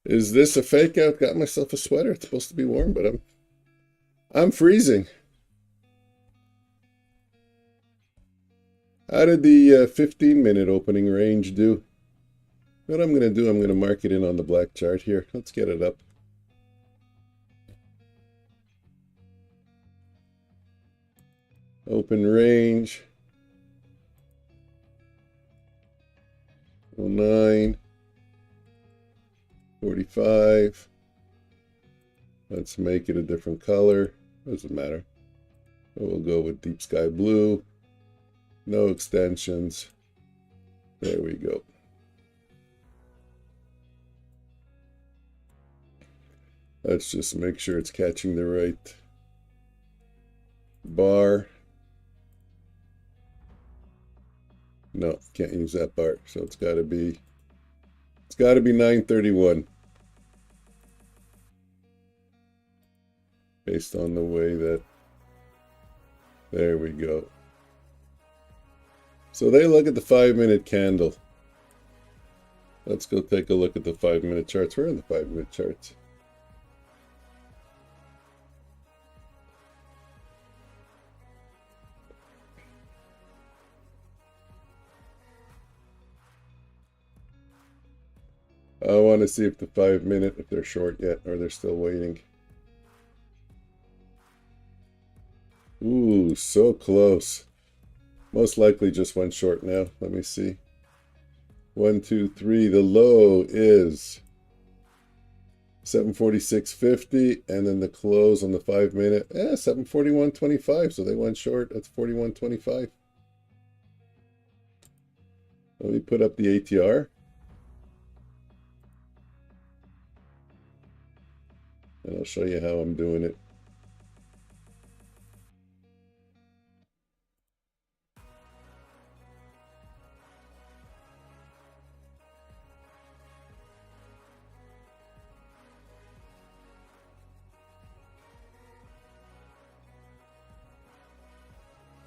this a fake out? Got myself a sweater. It's supposed to be warm, but I'm freezing. How did the 15-minute opening range do? What I'm going to do, I'm going to mark it in on the black chart here. Let's get it up. Open range. 09. 45. Let's make it a different color. Doesn't matter. We'll go with deep sky blue. No extensions. There we go. Let's just make sure it's catching the right bar. No, can't use that bar. So it's got to be 931. Based on the way that, there we go. So they look at the 5-minute candle. Let's go take a look at the 5-minute charts. Where are the 5-minute charts? I want to see if the 5-minute, if they're short yet, or they're still waiting. Ooh, so close. Most likely just went short now. Let me see. 1, 2, 3. The low is 746.50, and then the close on the 5-minute, 741.25. So they went short. That's 41.25. Let me put up the ATR. And I'll show you how I'm doing it.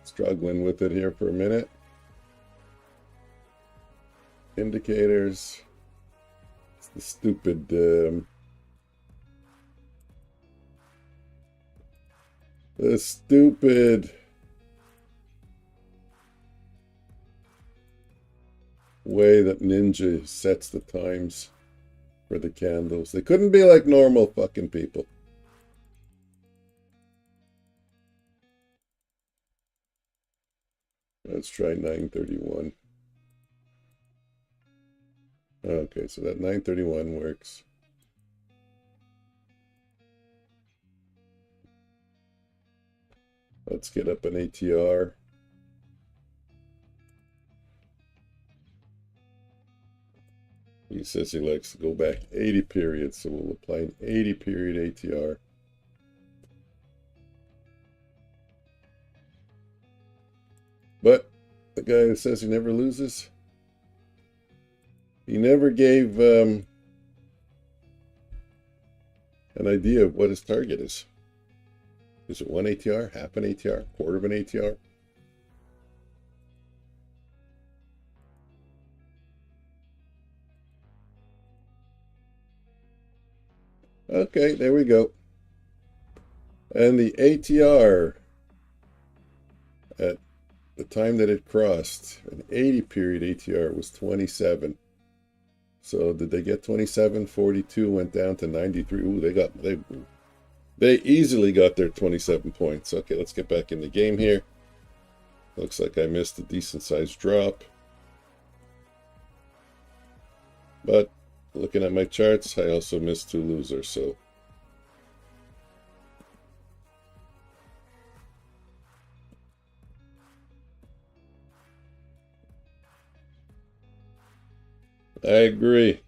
Struggling with it here for a minute. Indicators. It's the stupid way that Ninja sets the times for the candles. They couldn't be like normal fucking people. Let's try 931. Okay, so that 931 works. Let's get up an ATR. He says he likes to go back 80 periods, so we'll apply an 80 period ATR. But the guy that says he never loses, he never gave an idea of what his target is. Is it 1 ATR, half an ATR, quarter of an ATR? Okay, there we go. And the ATR at the time that it crossed an 80 period ATR was 27. So did they get 27? 42 went down to 93. Ooh, they easily got their 27 points. Okay, let's get back in the game here. Looks like I missed a decent sized drop. But looking at my charts, I also missed 2 losers, so I agree.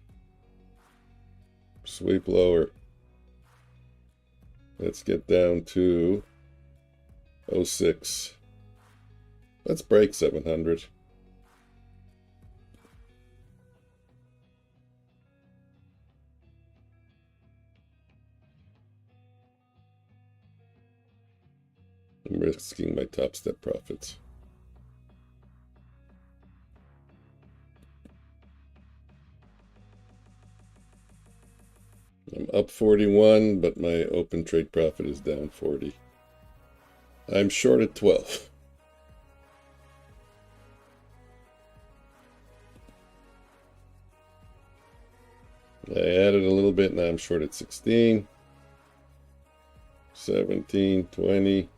Sweep lower. Let's get down to 06. Let's break 700. I'm risking my top step profits. I'm up 41, but my open trade profit is down 40. I'm short at 12. I added a little bit, now I'm short at 16, 17, 20,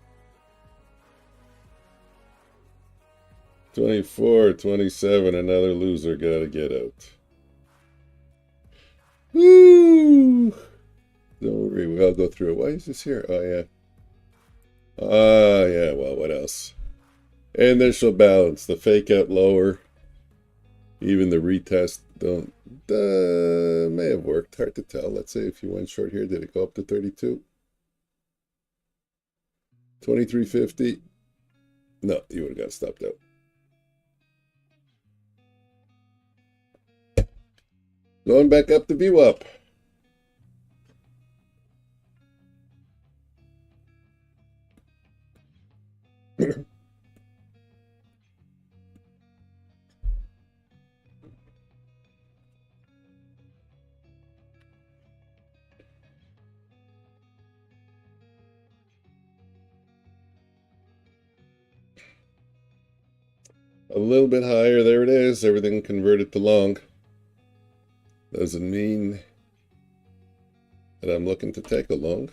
24, 27, another loser, gotta get out. Woo! Don't worry, we'll go through it. Why is this here? Oh, yeah. Yeah, well, what else? Initial balance, the fake out lower, even the retest may have worked. Hard to tell. Let's say if you went short here, did it go up to 32? 23.50? No, you would have got stopped out. Going back up to VWAP. A little bit higher. There it is. Everything converted to long. Doesn't mean that I'm looking to take a long.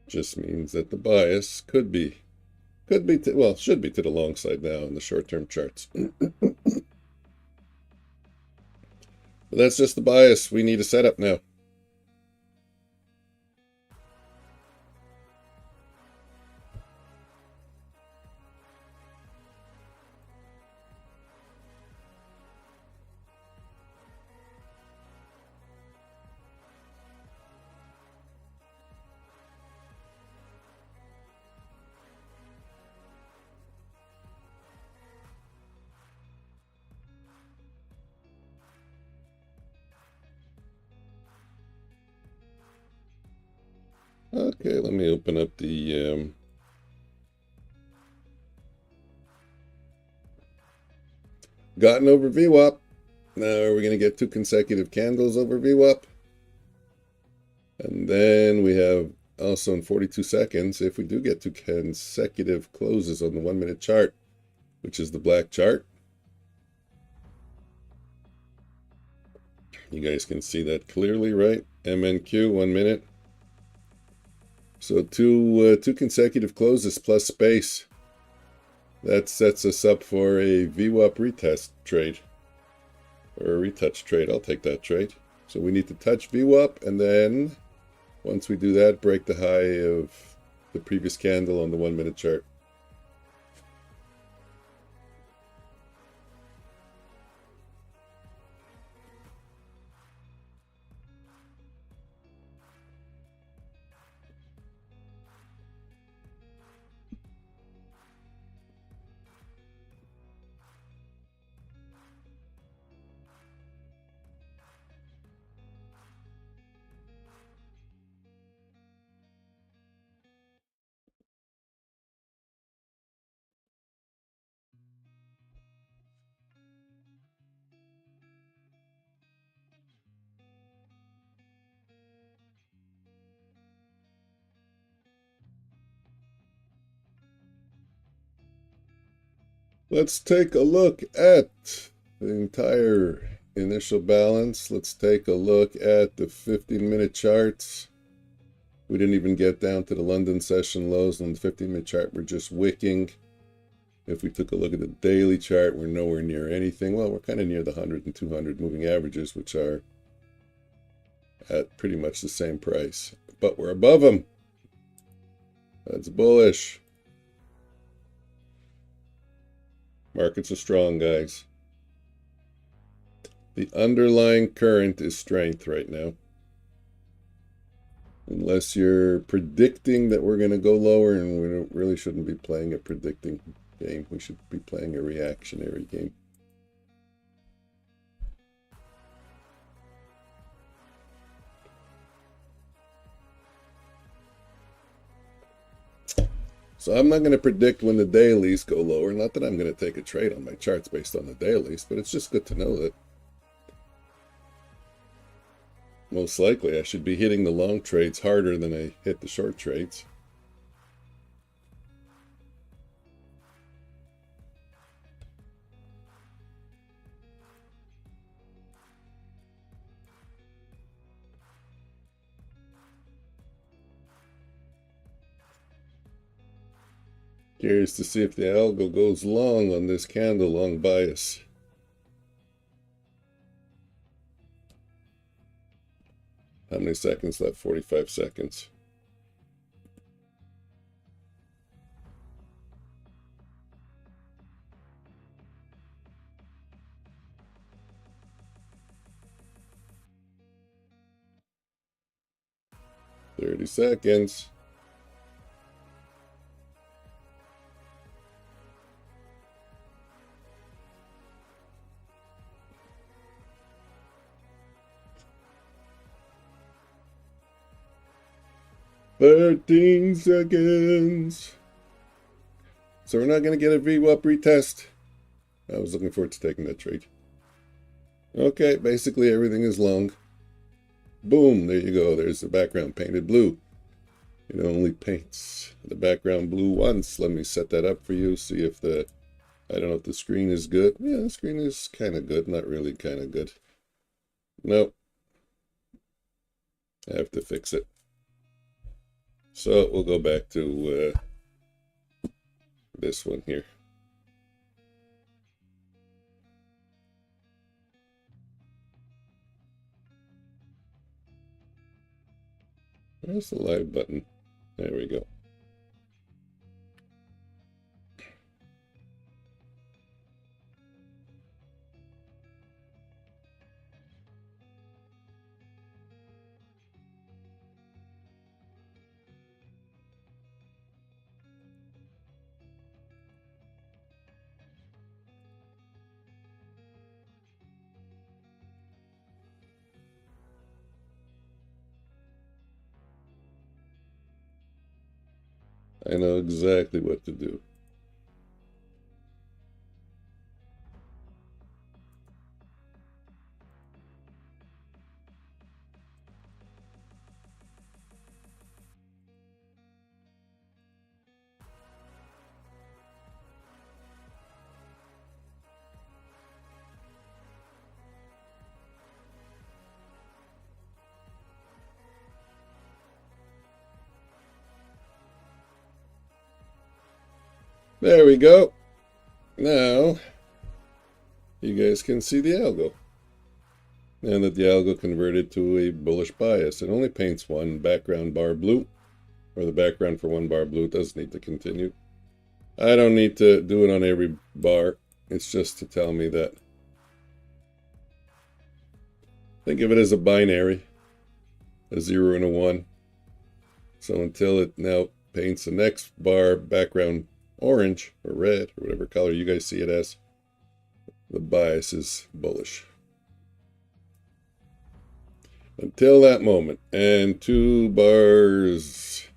Just means that the bias should be to the long side now in the short-term charts. But that's just the bias. We need a setup now. Okay, let me open up the gotten over VWAP. Now are we going to get 2 consecutive candles over VWAP? And then we have also in 42 seconds, if we do get 2 consecutive closes on the 1-minute chart, which is the black chart. You guys can see that clearly, right? MNQ, 1 minute. So two consecutive closes plus space. That sets us up for a VWAP retest trade. Or a retouch trade. I'll take that trade. So we need to touch VWAP, and then once we do that, break the high of the previous candle on the 1-minute chart. Let's take a look at the entire initial balance. Let's take a look at the 15-minute charts. We didn't even get down to the London session lows on the 15-minute chart. We're just wicking. If we took a look at the daily chart, we're nowhere near anything. Well, we're kind of near the 100 and 200 moving averages, which are at pretty much the same price. But we're above them. That's bullish. Markets are strong, guys. The underlying current is strength right now. Unless you're predicting that we're going to go lower, and we really shouldn't be playing a predicting game. We should be playing a reactionary game. So I'm not going to predict when the dailies go lower. Not that I'm going to take a trade on my charts based on the dailies, but it's just good to know that most likely I should be hitting the long trades harder than I hit the short trades. Curious to see if the algo goes long on this candle, long bias. How many seconds left? 45 seconds. "30 seconds. "13 seconds. So we're not going to get a VWAP retest. I was looking forward to taking that trade. Okay, basically everything is long. Boom, there you go. There's the background painted blue. It only paints the background blue once. Let me set that up for you. See if the, I don't know if the screen is good. Yeah, the screen is kind of good. Not really kind of good. Nope. I have to fix it. So we'll go back to this one here. Where's the live button? There we go. I know exactly what to do. There we go. Now, you guys can see the algo. And that the algo converted to a bullish bias. It only paints one background bar blue, or the background for one bar blue. It does need to continue. I don't need to do it on every bar. It's just to tell me that. Think of it as a binary, a 0 and a 1. So until it now paints the next bar background orange or red or whatever color you guys see it as, the bias is bullish. Until that moment. And two bearish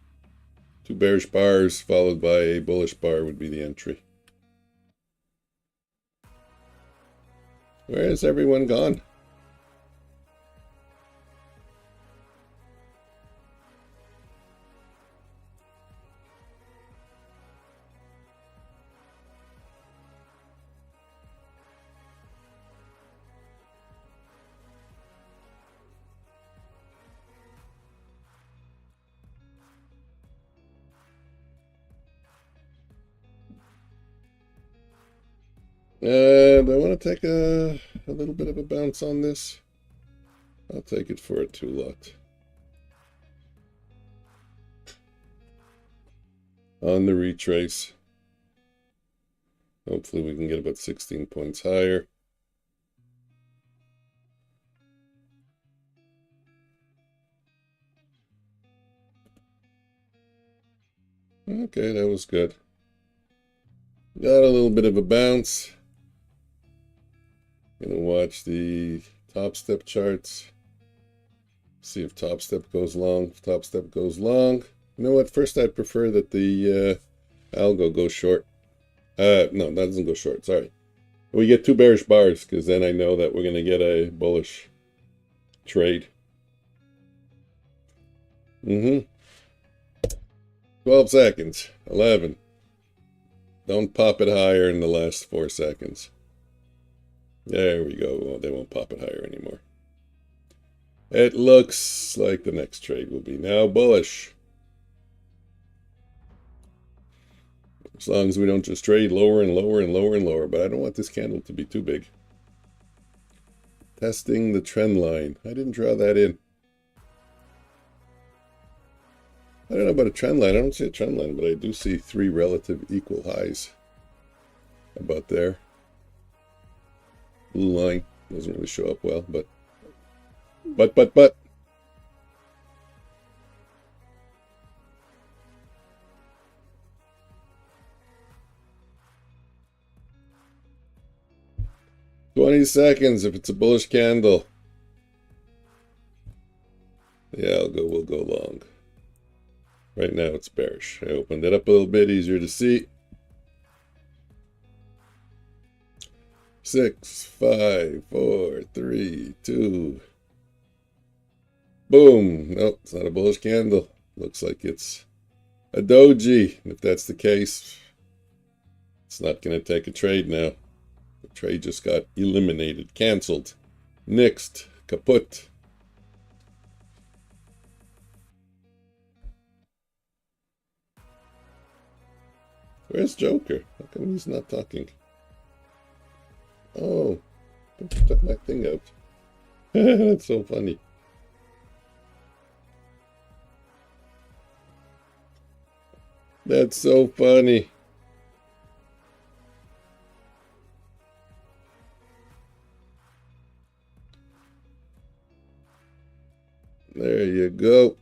bars followed by a bullish bar would be the entry. Where has everyone gone? And I want to take a little bit of a bounce on this. I'll take it for a 2 lot. On the retrace. Hopefully we can get about 16 points higher. Okay, that was good. Got a little bit of a bounce. Gonna watch the top step charts. See if top step goes long. If top step goes long. You know what? First, I'd prefer that the Algo goes short. No, that doesn't go short. Sorry. We get 2 bearish bars because then I know that we're going to get a bullish trade. 12 seconds. 11. Don't pop it higher in the last 4 seconds. There we go. Well, they won't pop it higher anymore. It looks like the next trade will be now bullish. As long as we don't just trade lower and lower and lower and lower. But I don't want this candle to be too big. Testing the trend line. I didn't draw that in. I don't know about a trend line. I don't see a trend line, but I do see 3 relative equal highs. About there. Blue line doesn't really show up well, but. 20 seconds if it's a bullish candle. Yeah, we'll go long. Right now it's bearish. I opened it up a little bit, easier to see. 6, 5, 4, 3, 2. Boom. Nope, it's not a bullish candle. Looks like it's a doji. If that's the case, it's not going to take a trade now. The trade just got eliminated, canceled, nixed, kaput. Where's Joker? How come he's not talking? Oh, I took my thing out. That's so funny. That's so funny. There you go.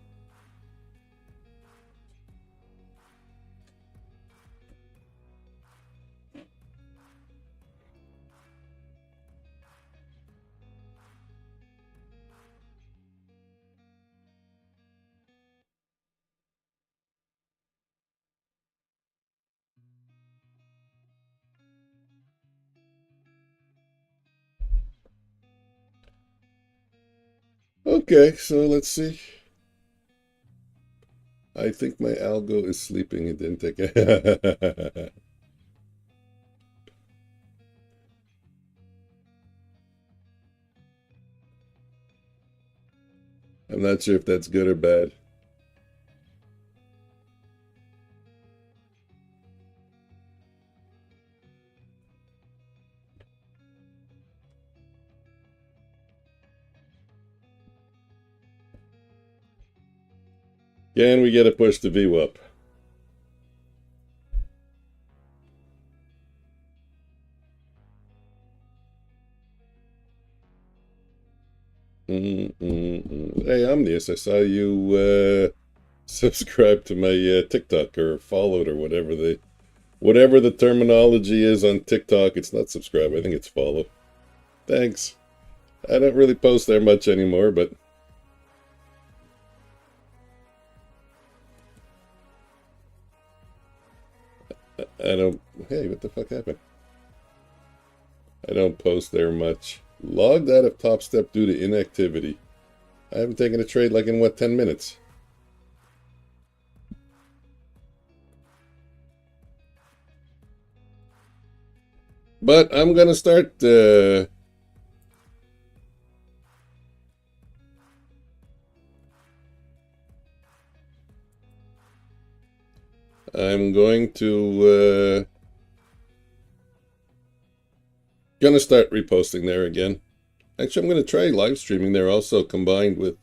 Okay, so let's see. I think my algo is sleeping. It didn't take it. I'm not sure if that's good or bad. Can we get a push to VWAP? Hey, Omnius, I saw you subscribe to my TikTok or followed or whatever the terminology is on TikTok. It's not subscribe. I think it's follow. Thanks. I don't really post there much anymore, but I don't. Hey, what the fuck happened? I don't post there much. Logged out of topstep due to inactivity. I haven't taken a trade like in what, 10 minutes? But I'm gonna start I'm going to gonna start reposting there again. Actually, I'm gonna try live streaming there also, combined with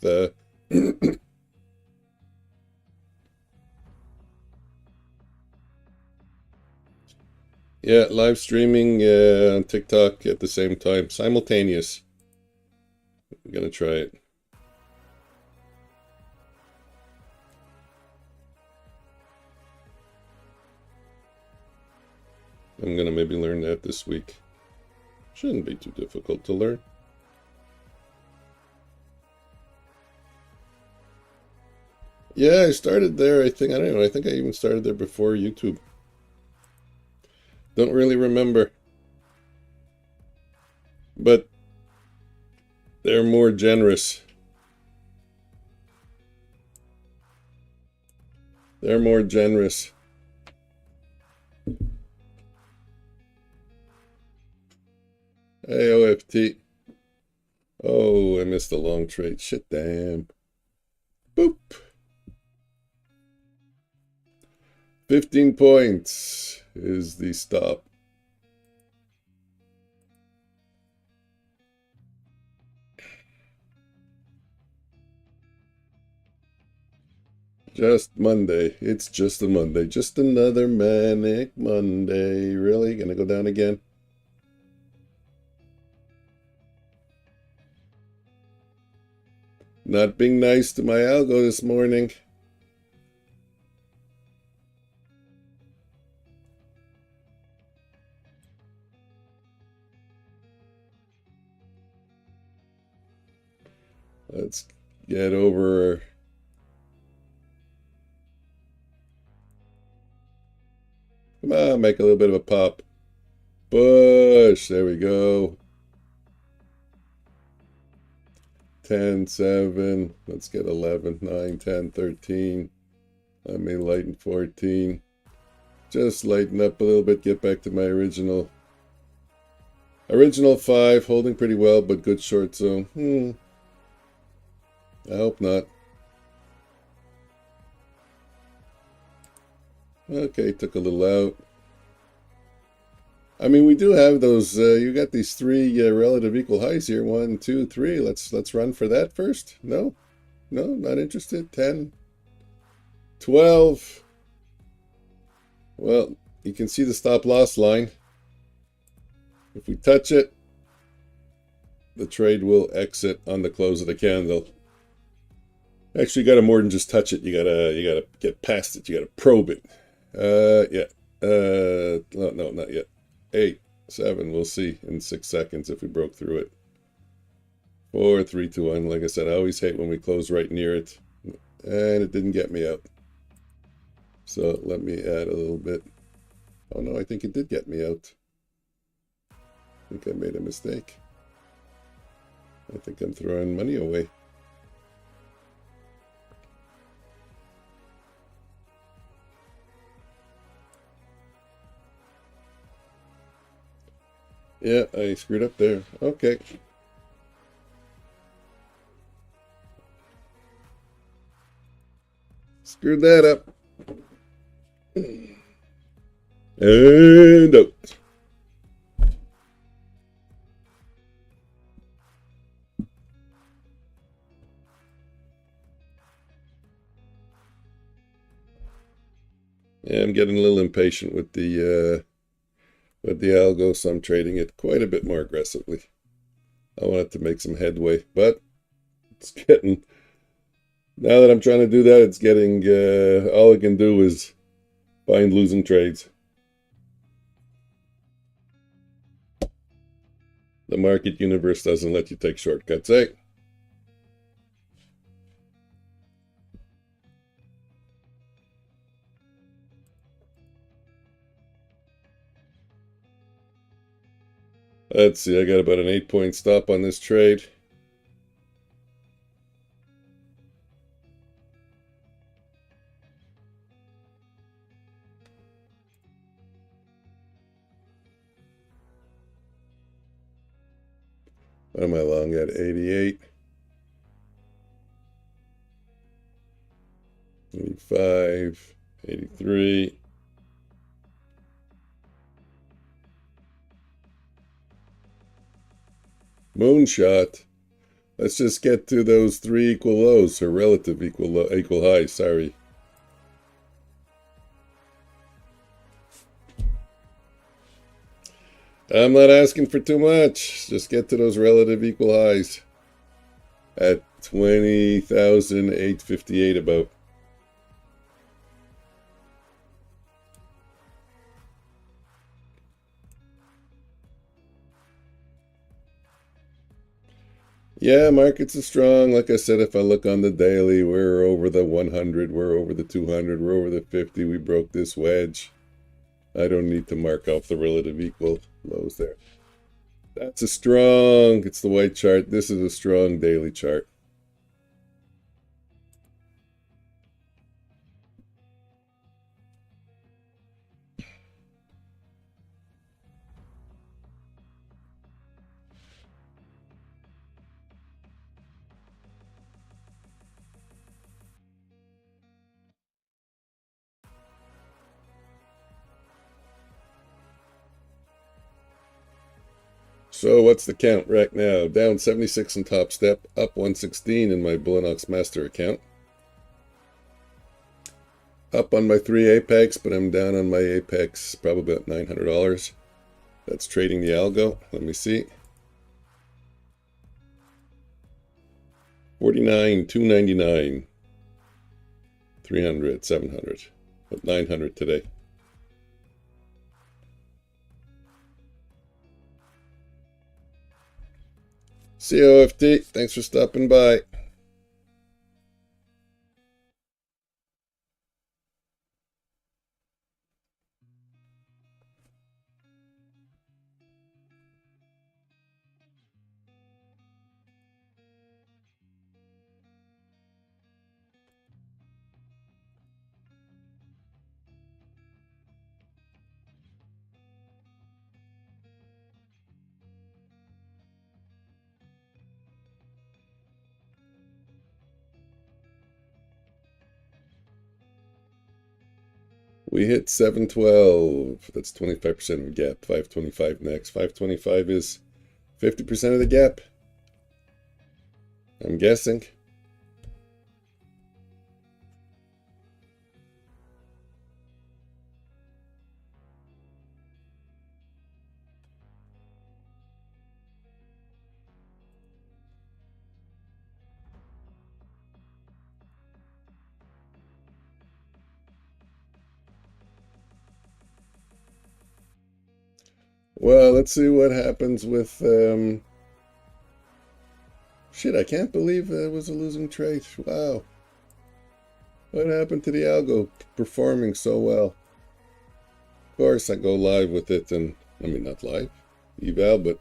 yeah, live streaming on TikTok at the same time, simultaneous. I'm gonna try it. I'm gonna maybe learn that this week. Shouldn't be too difficult to learn. Yeah, I started there. I think I even started there before YouTube. Don't really remember. But they're more generous. They're more generous. Hey, OFT. Oh, I missed a long trade. Shit, damn. Boop. 15 points is the stop. Just Monday. It's just a Monday. Just another manic Monday. Really? Gonna go down again? Not being nice to my algo this morning. Let's get over. Come on, make a little bit of a pop. Push. There we go. 10, 7. Let's get 11, 9, 10, 13. I may lighten 14. Just lighten up a little bit. Get back to my original 5. Holding pretty well, but good short zone. I hope not. Okay, took a little out. I mean, we do have those. You got these 3 relative equal highs here. 1, 2, 3. Let's run for that first. No, not interested. 10, 12. Well, you can see the stop loss line. If we touch it, the trade will exit on the close of the candle. Actually, you gotta more than just touch it. You gotta get past it. You gotta probe it. Yeah. No, not yet. 8, 7. We'll see in 6 seconds if we broke through it. 4, 3, 2, 1. Like I said, I always hate when we close right near it, and it didn't get me out. So let me add a little bit. Oh no, I think it did get me out. I think I made a mistake. I think I'm throwing money away. Yeah, I screwed up there. Okay. Screwed that up. And out. Yeah, I'm getting a little impatient with the algo, so I'm trading it quite a bit more aggressively. I want it to make some headway, but it's getting, now that I'm trying to do that, it's getting, all I can do is find losing trades. The market universe doesn't let you take shortcuts, eh? Let's see, I got about an 8-point stop on this trade. What am I long at? 88. 85. 83. Moonshot. Let's just get to those 3 equal lows, or relative equal highs, sorry. I'm not asking for too much. Just get to those relative equal highs at 20,858 about. Yeah, markets are strong. Like I said, if I look on the daily, we're over the 100, we're over the 200, we're over the 50. We broke this wedge. I don't need to mark off the relative equal lows there. That's a strong, it's the white chart. This is a strong daily chart. So what's the count right now? Down 76 in top step, up 116 in my Bulenox master account. Up on my 3 Apex, but I'm down on my Apex probably about $900. That's trading the algo. Let me see. 49, 299, 300, 700, but 900 today. COFT, thanks for stopping by. We hit 712. That's 25% of the gap. 525 next. 525 is 50% of the gap, I'm guessing. Well, let's see what happens with shit, I can't believe that was a losing trade. Wow. What happened to the algo performing so well? Of course, I go live with it, and I mean, not live, eval, but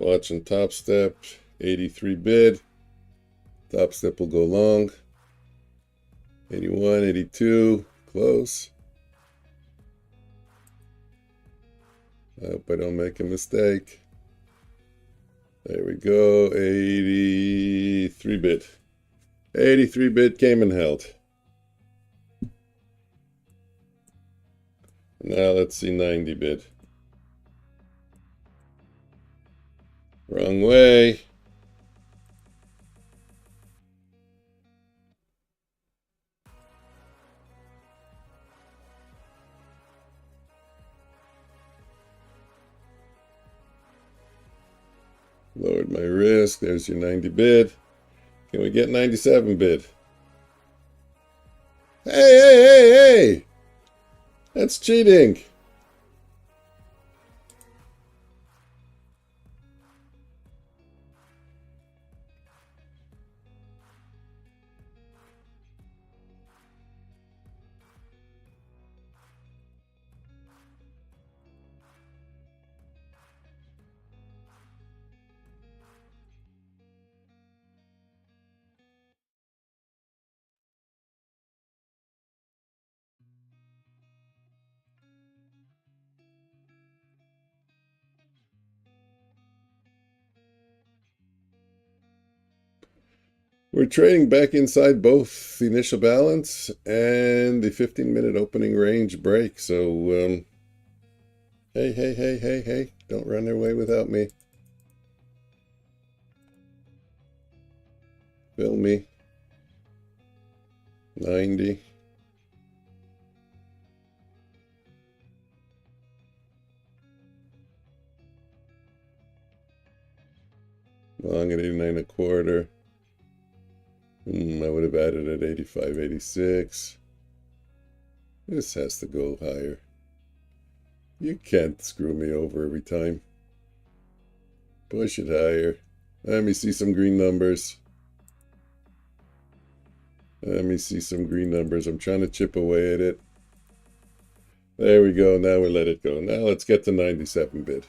watching top step, 83 bid. Top step will go long. 81, 82, close. I hope I don't make a mistake. There we go, 83 bid. 83 bid came and held. Now let's see 90 bid. Wrong way. Lowered my risk. There's your 90 bid. Can we get 97 bid? Hey, hey, hey, hey! That's cheating. We're trading back inside both the initial balance and the 15-minute opening range break. So, hey, hey, hey, hey, hey, don't run away without me. Fill me. 90. Long at 89.25. I would have added at 85, 86. This has to go higher. You can't screw me over every time. Push it higher. Let me see some green numbers. Let me see some green numbers. I'm trying to chip away at it. There we go. Now we let it go. Now let's get to 97 bid.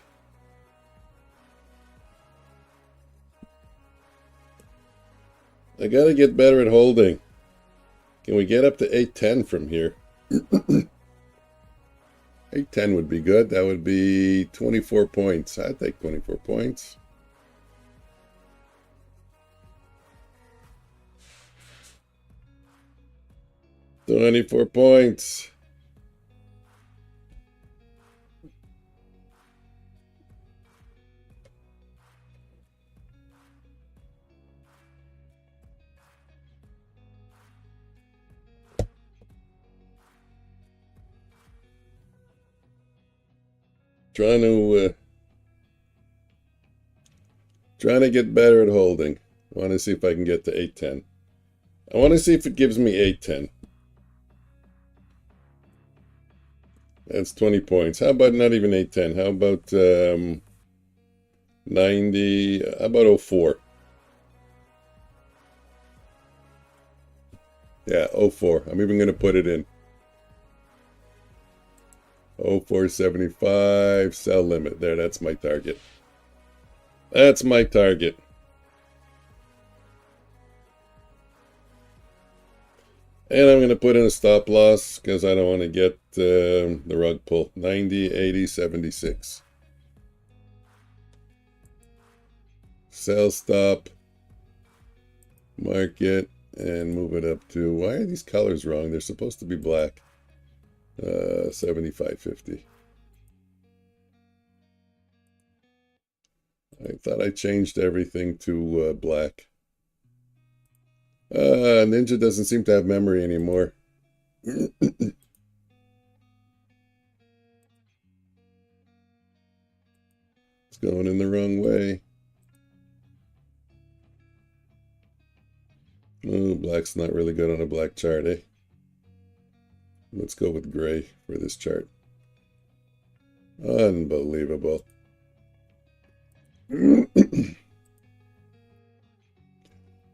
I gotta get better at holding. Can we get up to 810 from here? 810 would be good. That would be 24 points. I'd take 24 points. $24 points. Trying to get better at holding. I want to see if I can get to 810. I want to see if it gives me 810. That's 20 points. How about not even 810? How about 90? How about 04? Yeah, 04. I'm even going to put it in. 0475, sell limit. There, that's my target. That's my target. And I'm going to put in a stop loss because I don't want to get the rug pull. 90, 80, 76. Sell stop. Market. And move it up to... Why are these colors wrong? They're supposed to be black. 75.50. I thought I changed everything to black. Ninja doesn't seem to have memory anymore. It's going in the wrong way. Oh, black's not really good on a black chart, eh? Let's go with gray for this chart. Unbelievable.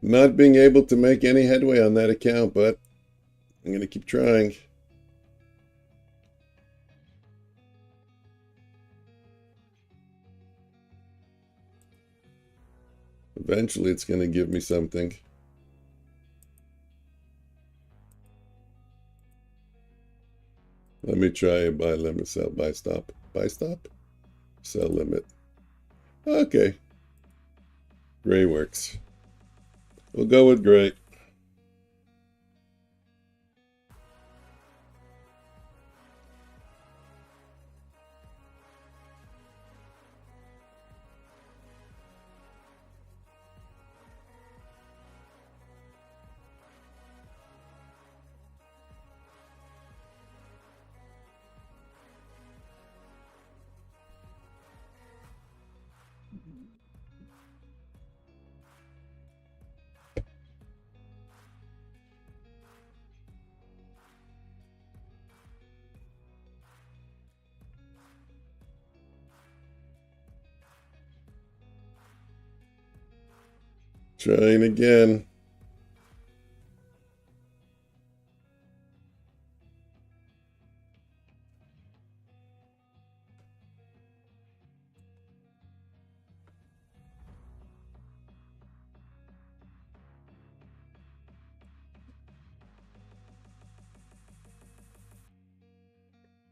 Not being able to make any headway on that account, but I'm going to keep trying. Eventually it's going to give me something. Let me try a buy limit, sell, buy stop. Buy stop? Sell limit. Okay. Gray works. We'll go with gray. Trying again.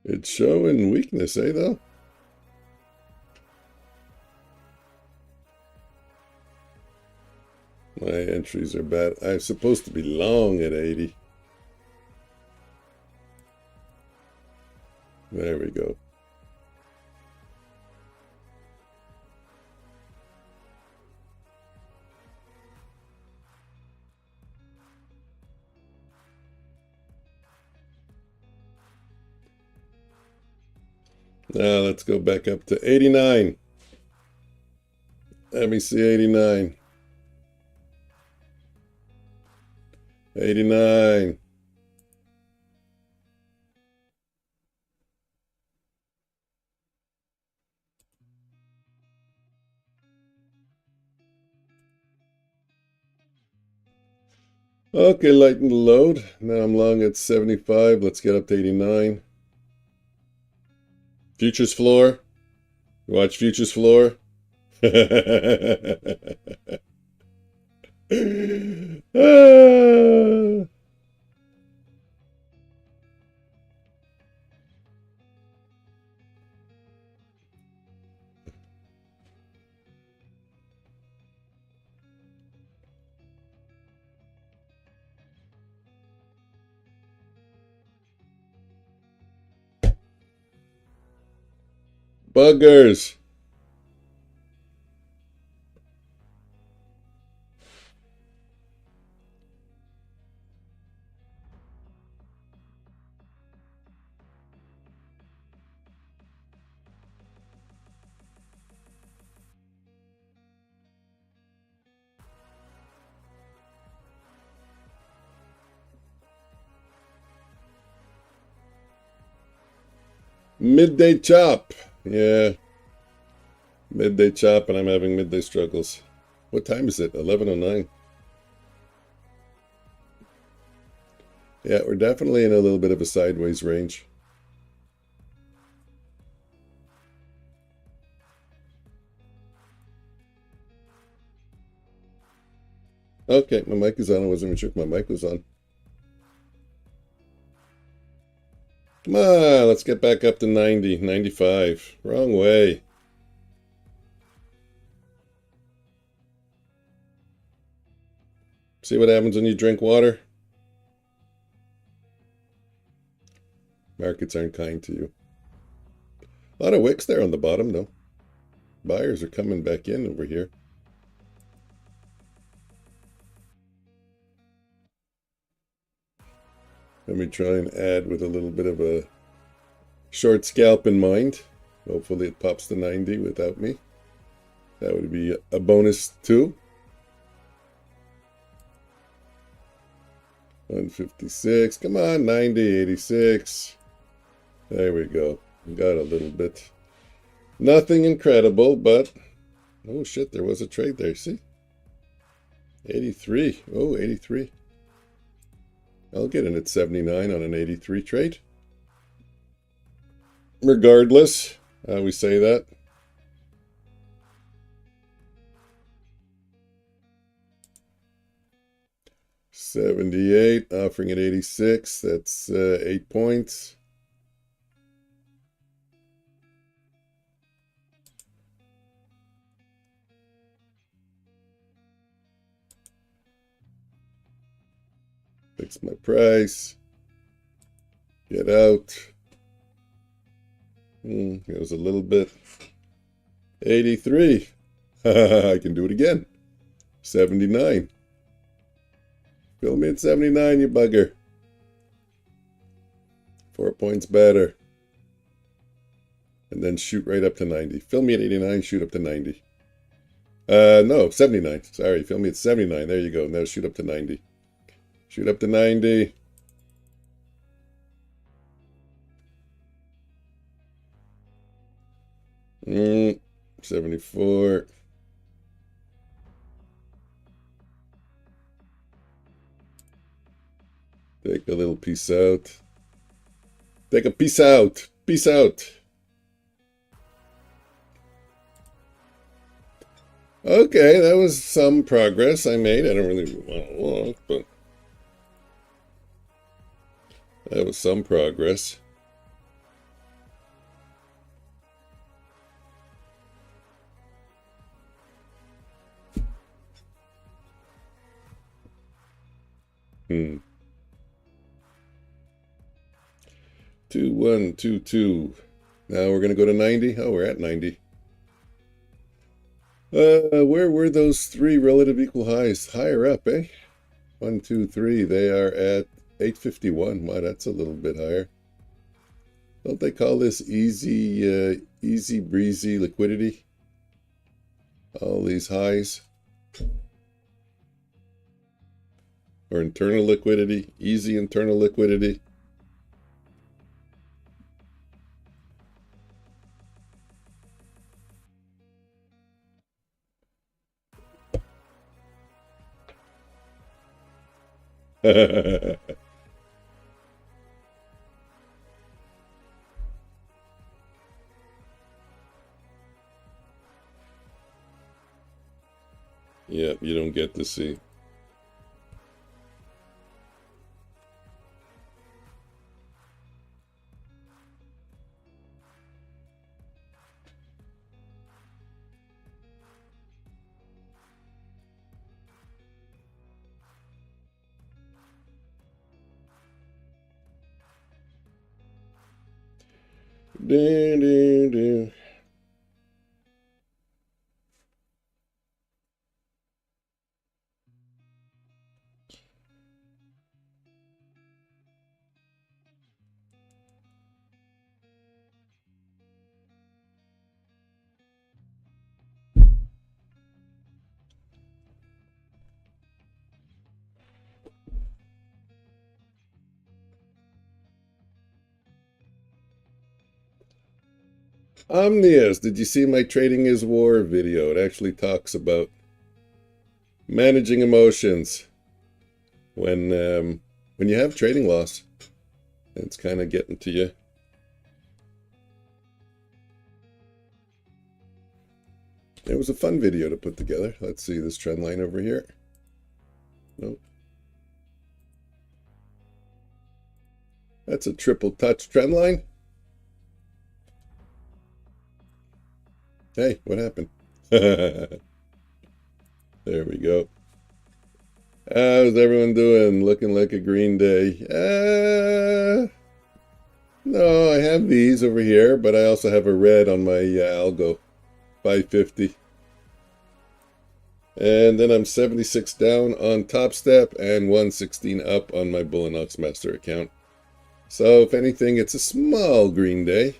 It's showing weakness, eh, though? My entries are bad. I'm supposed to be long at 80. There we go. Now let's go back up to 89. Let me see 89. 89. Okay, lighten the load. Now I'm long at 75. Let's get up to 89. Futures floor. Watch futures floor. Ah. Buggers. Midday chop. Yeah. Midday chop, and I'm having midday struggles. What time is it? 11:09. Yeah, we're definitely in a little bit of a sideways range. Okay, my mic is on. I wasn't even sure if my mic was on. Come on, let's get back up to 90, 95. Wrong way. See what happens when you drink water? Markets aren't kind to you. A lot of wicks there on the bottom, though. Buyers are coming back in over here. Let me try and add with a little bit of a short scalp in mind. Hopefully it pops to 90 without me. That would be a bonus too. 156. Come on, 90, 86. There we go. Got a little bit. Nothing incredible, but oh shit, there was a trade there. See? 83. Oh, 83. I'll get in at 79 on an 83 trade. Regardless, how we say that. $78, offering at 86. That's 8 points. Fix my price. Get out. It was a little bit. 83. I can do it again. 79. Fill me at 79, you bugger. 4 points better. And then shoot right up to 90. Fill me at 89, shoot up to 90. No, 79. Sorry, fill me at 79. There you go. Now shoot up to 90. Shoot up to 90. Mm, 74. Take a little piece out. Take a piece out. Peace out. Okay, that was some progress I made. I don't really want to look, but that was some progress. Hmm. 2122. Now we're gonna go to 90. Oh, we're at 90. Where were those three relative equal highs? Higher up, eh? 1, 2, 3. They are at 851. Wow, that's a little bit higher. Don't they call this easy, easy breezy liquidity? All these highs. Or internal liquidity, easy internal liquidity. Yeah, you don't get to see. Do, do, do. Omnius, did you see my Trading is War video? It actually talks about managing emotions when you have trading loss. It's kind of getting to you. It was a fun video to put together. Let's see this trend line over here. Nope. That's a triple touch trend line. Hey, what happened? There we go. How's everyone doing? Looking like a green day. No, I have these over here, but I also have a red on my algo, 550. And then I'm 76 down on topstep and 116 up on my Bulenox master account. So if anything, it's a small green day.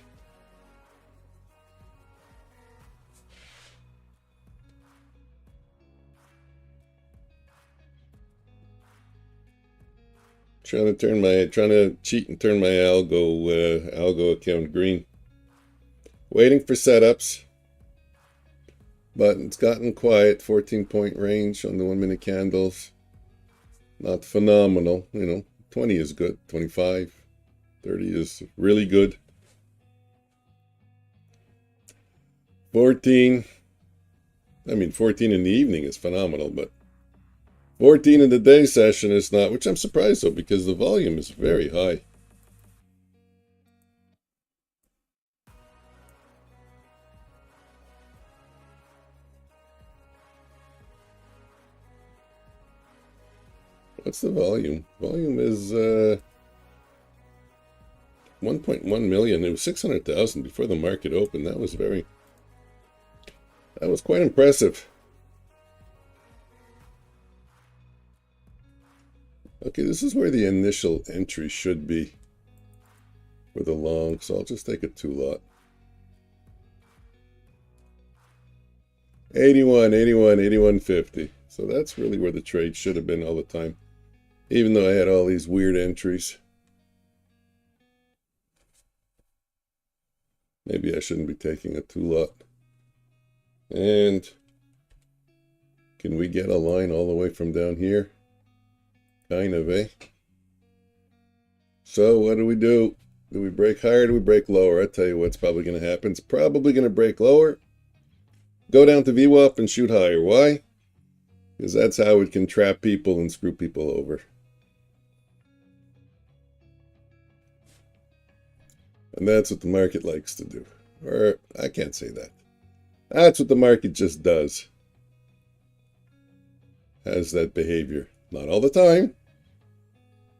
Trying to cheat and turn my algo account green. Waiting for setups, but it's gotten quiet. 14-point range on the 1 minute candles. Not phenomenal, 20 is good. 25, 30 is really good. 14 in the evening is phenomenal, but 14 in the day session is not, which I'm surprised though, because the volume is very high. What's the volume? Volume is 1.1 million. It was 600,000 before the market opened. That was quite impressive. Okay, this is where the initial entry should be for the long, so I'll just take a 2-lot. 81, 81, 81.50. So that's really where the trade should have been all the time, even though I had all these weird entries. Maybe I shouldn't be taking a 2-lot. And can we get a line all the way from down here? Kind of, eh? So what do we do? Do we break higher or do we break lower? I'll tell you what's probably going to happen. It's probably going to break lower. Go down to VWAP and shoot higher. Why? Because that's how it can trap people and screw people over. And that's what the market likes to do. Or, I can't say that. That's what the market just does. Has that behavior. Not all the time.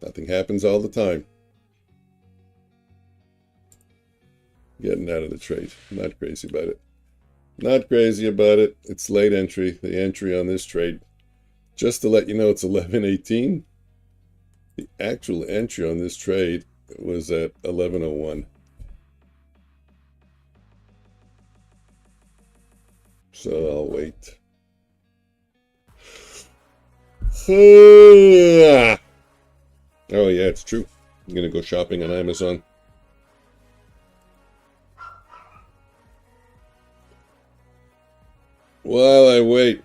Nothing happens all the time. Getting out of the trade. Not crazy about it. Not crazy about it. It's late entry. The entry on this trade. Just to let you know, it's 11:18. The actual entry on this trade was at 11:01. So I'll wait. Oh yeah, it's true. I'm gonna go shopping on Amazon. While I wait.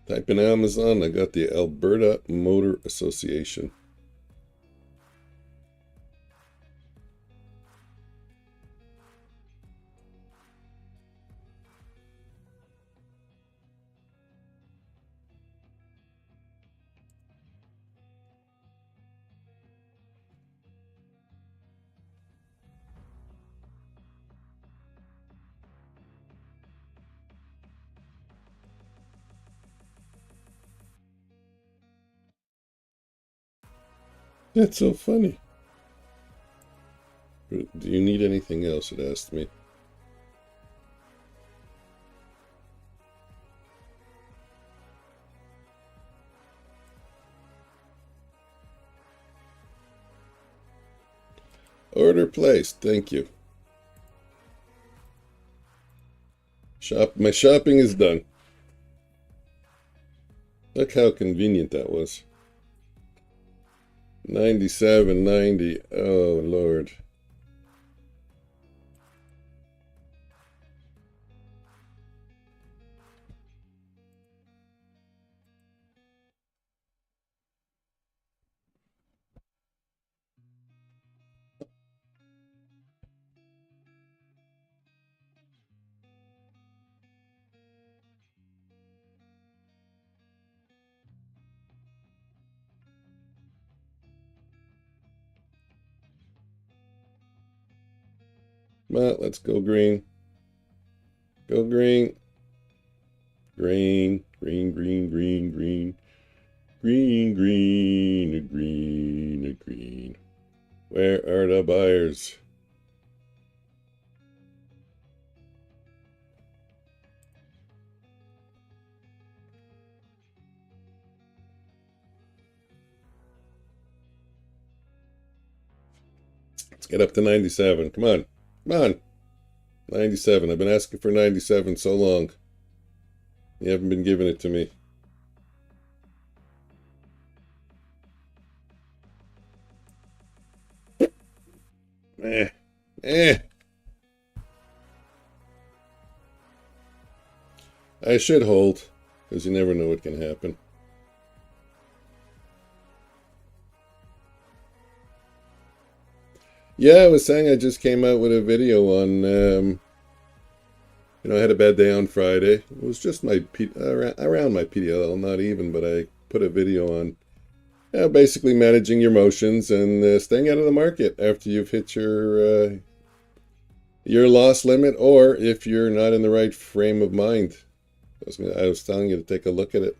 Type in Amazon. I got the Alberta Motor Association. That's so funny. Do you need anything else? It asked me. Order placed. Thank you. My shopping is done. Look how convenient that was. 97.90. Oh, Lord. Well, let's go green. Go green. Green, green, green, green, green. Green, green, green, green. Where are the buyers? Let's get up to 97. Come on. Come on. 97. I've been asking for 97 so long. You haven't been giving it to me. I should hold, because you never know what can happen. Yeah, I was saying I just came out with a video on, I had a bad day on Friday. It was just my around my PDL, not even, but I put a video on basically managing your emotions and staying out of the market after you've hit your loss limit, or if you're not in the right frame of mind. I was telling you to take a look at it.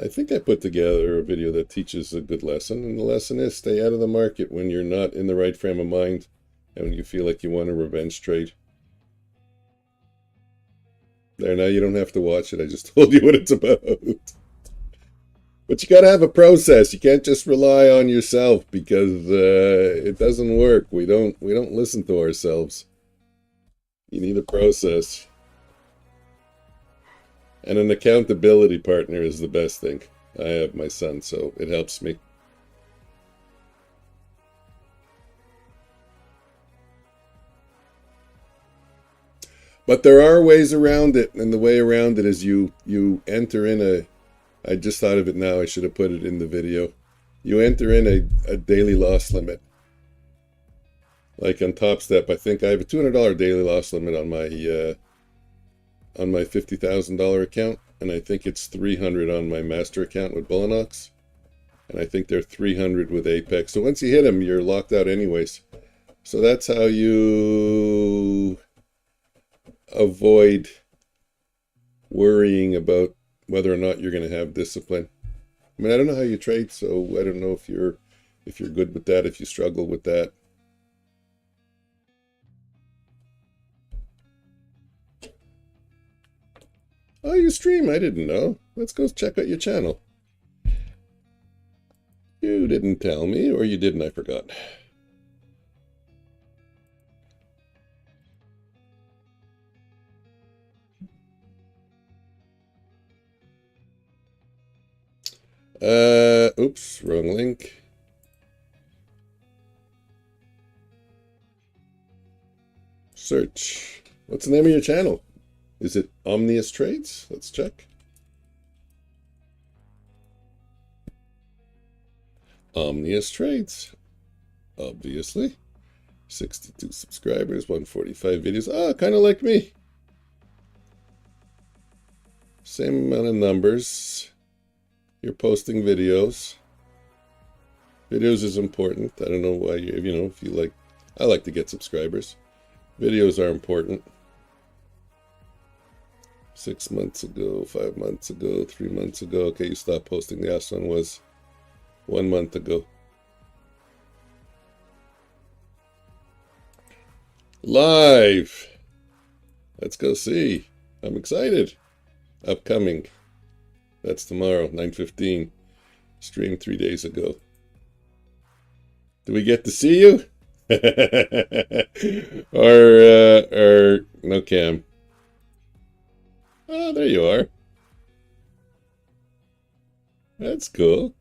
I think I put together a video that teaches a good lesson, and the lesson is stay out of the market when you're not in the right frame of mind and when you feel like you want a revenge trade. There, now you don't have to watch it. I just told you what it's about. But you got to have a process. You can't just rely on yourself, because it doesn't work. We don't listen to ourselves. You need a process. And an accountability partner is the best thing. I have my son, so it helps me. But there are ways around it, and the way around it is you enter in a, I just thought of it now, I should have put it in the video. You enter in a daily loss limit. Like on topstep, I think I have a $200 daily loss limit on my $50,000 account, and I think it's $300 on my master account with Bulenox, and I think they're $300 with Apex. So once you hit them, you're locked out anyways. So that's how you avoid worrying about whether or not you're going to have discipline. I mean, I don't know how you trade, so I don't know if you're good with that, if you struggle with that. Oh, you stream? I didn't know. Let's go check out your channel. You didn't tell me, or you didn't, I forgot. Oops, wrong link. Search. What's the name of your channel? Is it Omnius Trades? Let's check. Omnius Trades, obviously. 62 subscribers, 145 videos. Ah, kind of like me. Same amount of numbers. You're posting videos. Videos is important. I don't know why if you like. I like to get subscribers. Videos are important. 6 months ago, 5 months ago, 3 months ago. Okay, you stopped posting. The last one was 1 month ago. Live. Let's go see. I'm excited. Upcoming. That's tomorrow, 9:15. Streamed 3 days ago. Do we get to see you? or no cam? Oh, there you are. That's cool.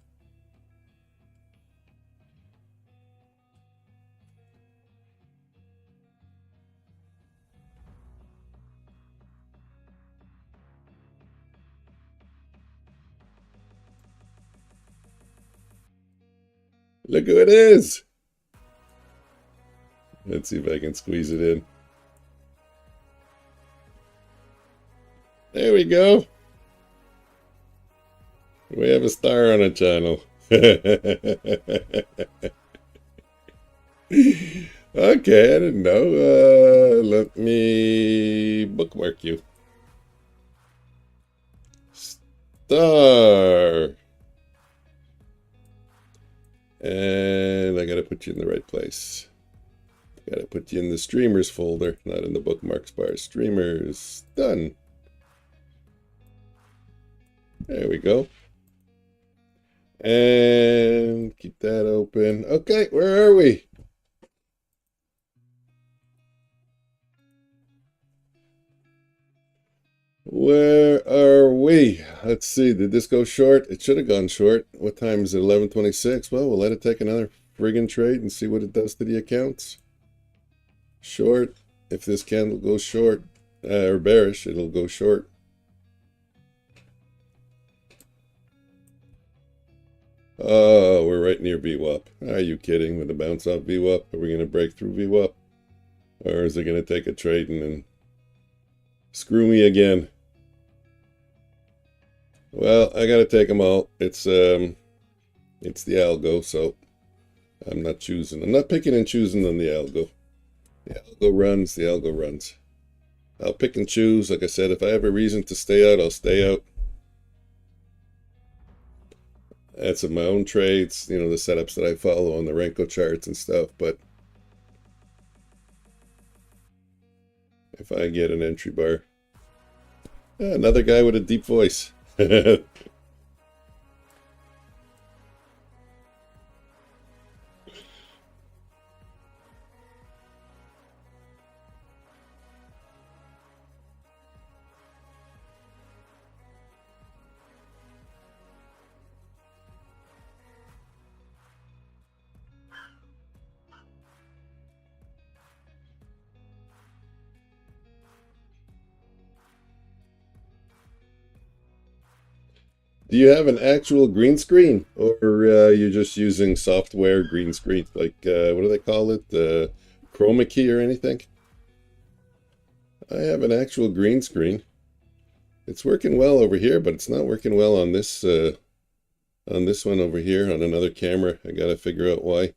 Look who it is. Let's see if I can squeeze it in. There we go. We have a star on a channel. Okay, I didn't know. Let me bookmark you. Star. And I gotta put you in the right place. Gotta put you in the streamers folder, not in the bookmarks bar. Streamers. Done. There we go. And keep that open. Okay, where are we? Where are we? Let's see. Did this go short? It should have gone short. What time is it? 11:26. Well, we'll let it take another friggin' trade and see what it does to the accounts. Short. If this candle goes short or bearish, it'll go short. Oh, we're right near VWAP. Are you kidding? With the bounce off VWAP? Are we going to break through VWAP? Or is it going to take a trade and then screw me again? Well, I got to take them all. It's the algo, so I'm not choosing. I'm not picking and choosing on the algo. The algo runs, the algo runs. I'll pick and choose. Like I said, if I have a reason to stay out, I'll stay out. That's of my own trades, the setups that I follow on the Renko charts and stuff. But if I get an entry bar, another guy with a deep voice. Do you have an actual green screen, or you're just using software green screen? Like, what do they call it? Chroma key or anything? I have an actual green screen. It's working well over here, but it's not working well on this one over here on another camera. I gotta figure out why.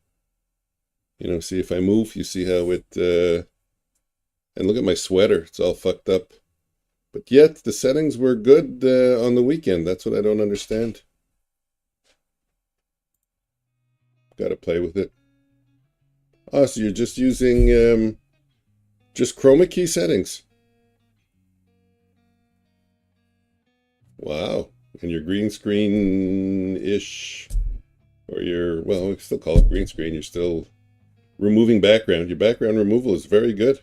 See if I move, you see how it, and look at my sweater. It's all fucked up. But yet, the settings were good on the weekend. That's what I don't understand. Got to play with it. Oh, so you're just using just chroma key settings. Wow. And your green screen-ish, or well, we still call it green screen. You're still removing background. Your background removal is very good.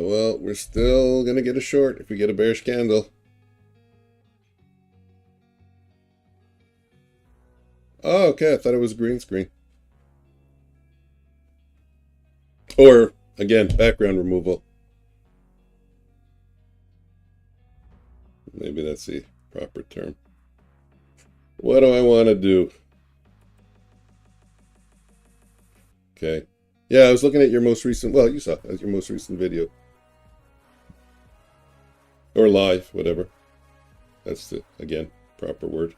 Well, we're still gonna get a short if we get a bearish candle. Oh, okay. I thought it was green screen. Or, again, background removal. Maybe that's the proper term. What do I want to do? Okay. Yeah, I was looking at your most recent, well, you saw it as your most recent video. Or live, whatever. That's the, again, proper word.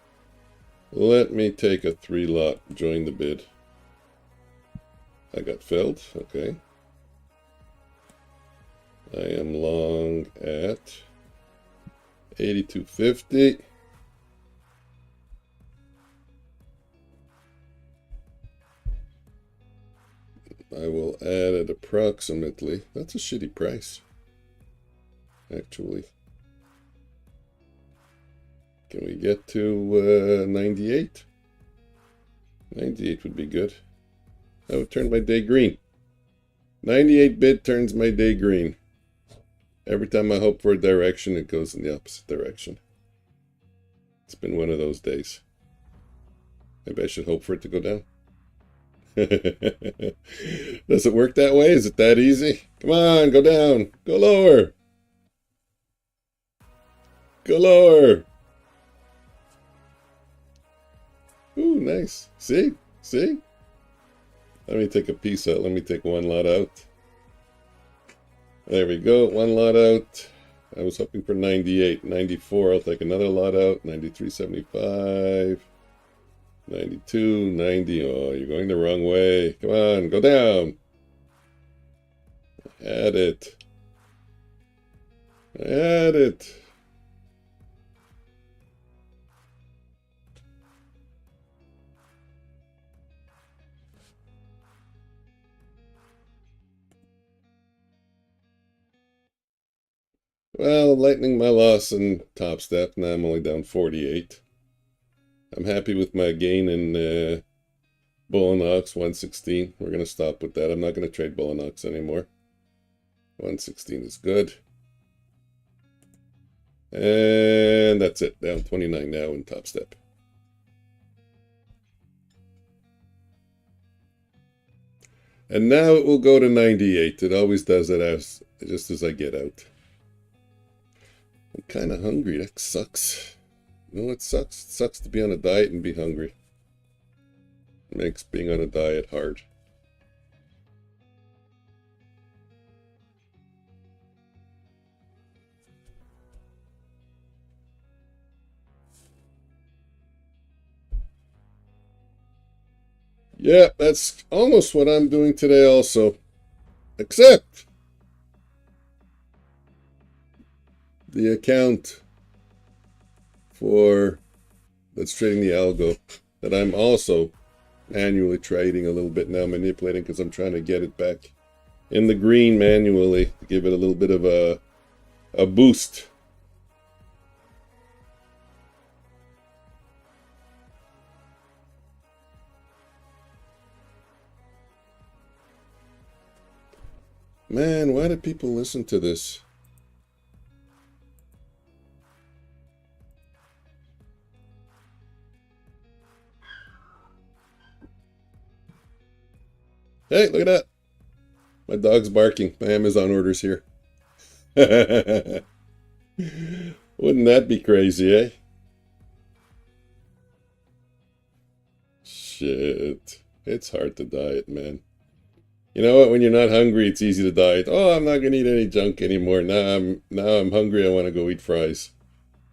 Let me take a 3-lot, join the bid. I got filled, okay. I am long at 82.50. I will add it approximately. That's a shitty price, actually. Can we get to 98? 98 would be good. That would turn my day green. 98 bid turns my day green. Every time I hope for a direction, it goes in the opposite direction. It's been one of those days. Maybe I should hope for it to go down. Does it work that way? Is it that easy? Come on, go down. Go lower. Go lower. Ooh, nice. See? See? Let me take a piece out. Let me take one lot out. There we go. One lot out. I was hoping for 98. 94. I'll take another lot out. 93.75. 92. 90. Oh, you're going the wrong way. Come on, go down. I had it. I had it. Well, lightening my loss in topstep. Now I'm only down 48. I'm happy with my gain in Bulenox, 116. We're going to stop with that. I'm not going to trade Bulenox anymore. 116 is good. And that's it. Down 29 now in topstep. And now it will go to 98. It always does it just as I get out. I'm kind of hungry. That sucks. You know what sucks? It sucks to be on a diet and be hungry. It makes being on a diet hard. Yeah, that's almost what I'm doing today also. Except the account that's trading the algo that I'm also manually trading a little bit now, manipulating because I'm trying to get it back in the green manually to give it a little bit of a boost. Man, why do people listen to this? Hey, look at that. My dog's barking. My Amazon order's here. Wouldn't that be crazy, eh? Shit. It's hard to diet, man. You know what? When you're not hungry, it's easy to diet. Oh, I'm not gonna eat any junk anymore. Now I'm hungry. I want to go eat fries.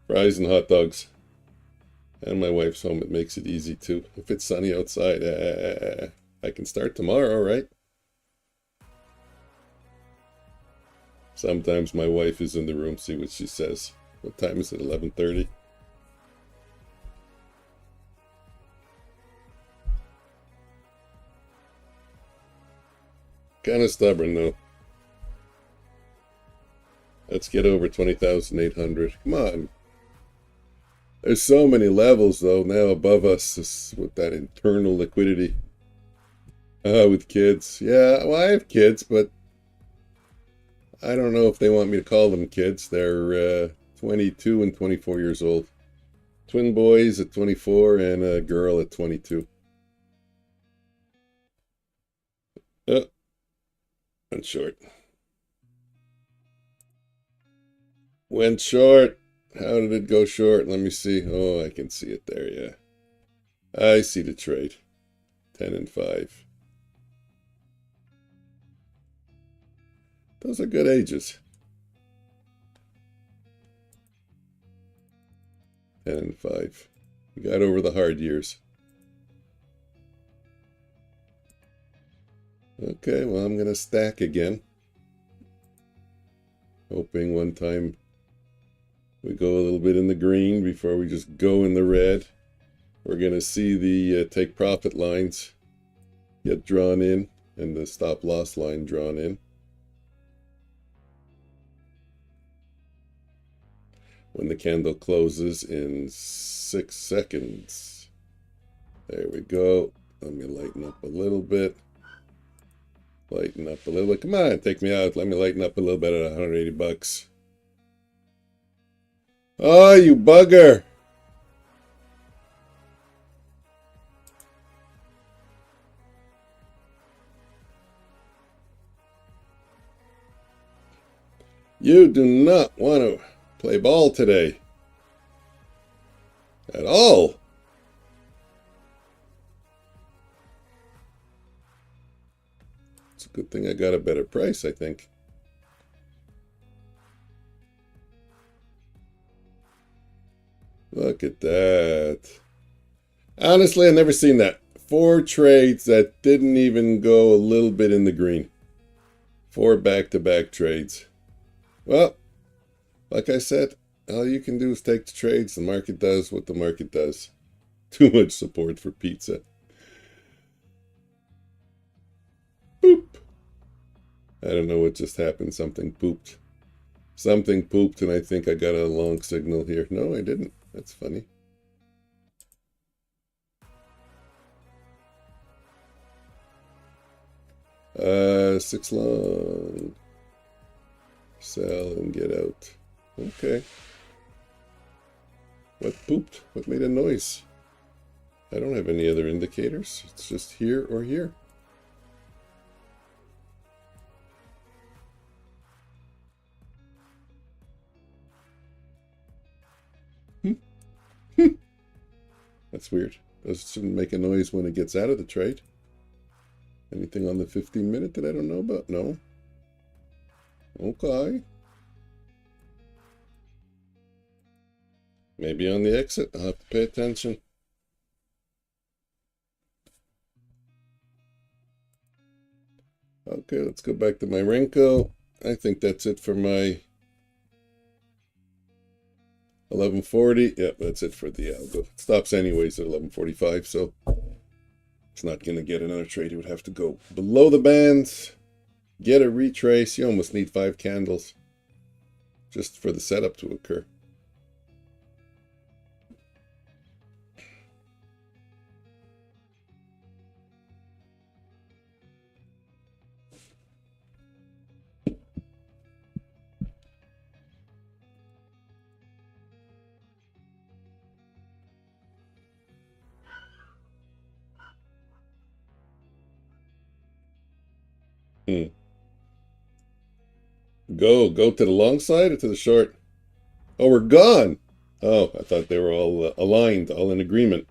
Fries and hot dogs. And my wife's home. It makes it easy too. If it's sunny outside, I can start tomorrow, right? Sometimes my wife is in the room. See what she says. What time is it? 11:30. Kind of stubborn though. Let's get over 20,800. Come on. There's so many levels though now above us with that internal liquidity. With kids. Yeah, well, I have kids, but I don't know if they want me to call them kids. They're 22 and 24 years old. Twin boys at 24 and a girl at 22. Oh, went short. Went short. How did it go short? Let me see. Oh, I can see it there, yeah. I see the trade. 10 and 5. Those are good ages. 10 and 5. We got over the hard years. Okay, well, I'm going to stack again. Hoping one time we go a little bit in the green before we just go in the red. We're going to see the take profit lines get drawn in and the stop loss line drawn in. When the candle closes in 6 seconds. There we go. Let me lighten up a little bit. Lighten up a little bit. Come on, take me out. Let me lighten up a little bit at 180 bucks. Oh, you bugger. You do not want to play ball today. At all. It's a good thing I got a better price, I think. Look at that. Honestly, I've never seen that. 4 trades that didn't even go a little bit in the green. 4 back-to-back trades. Well, like I said, all you can do is take the trades. The market does what the market does. Too much support for pizza. Boop. I don't know what just happened. Something pooped. Something pooped, and I think I got a long signal here. No, I didn't. That's funny. Six long. Sell and get out. Okay. What pooped? What made a noise? I don't have any other indicators. It's just here or here. That's weird. It shouldn't make a noise when it gets out of the trade. Anything on the 15-minute that I don't know about? No. Okay. Maybe on the exit. I'll have to pay attention. Okay, let's go back to my Renko. I think that's it for my 1140. Yep, that's it for the algo. It stops anyways at 1145, so it's not going to get another trade. It would have to go below the bands, get a retrace. You almost need 5 candles just for the setup to occur. Go to the long side or to the short? Oh, we're gone. Oh, I thought they were all aligned, all in agreement.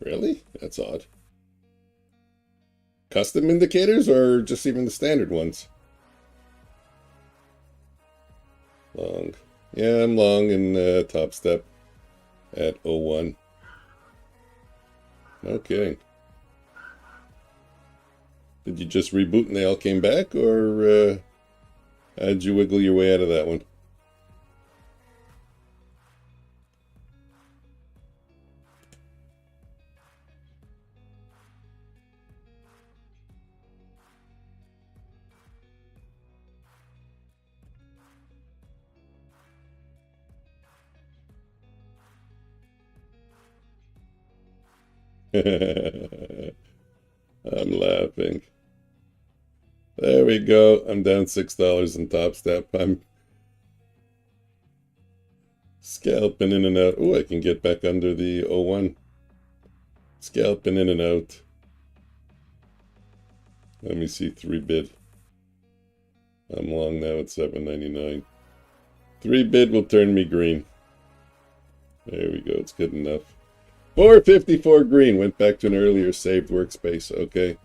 Really? That's odd. Custom indicators or just even the standard ones? Long. Yeah, I'm long in top step at 01. No kidding. Did you just reboot and they all came back, or how'd you wiggle your way out of that one? I'm laughing. There we go. I'm down $6 in top step. I'm Scalping in and out. Oh, I can get back under the 01. Scalping in and out. Let me see 3 bid. I'm long now at 7.99. 3 bid will turn me green. There we go. It's good enough. 454 green. Went back to an earlier saved workspace. Okay.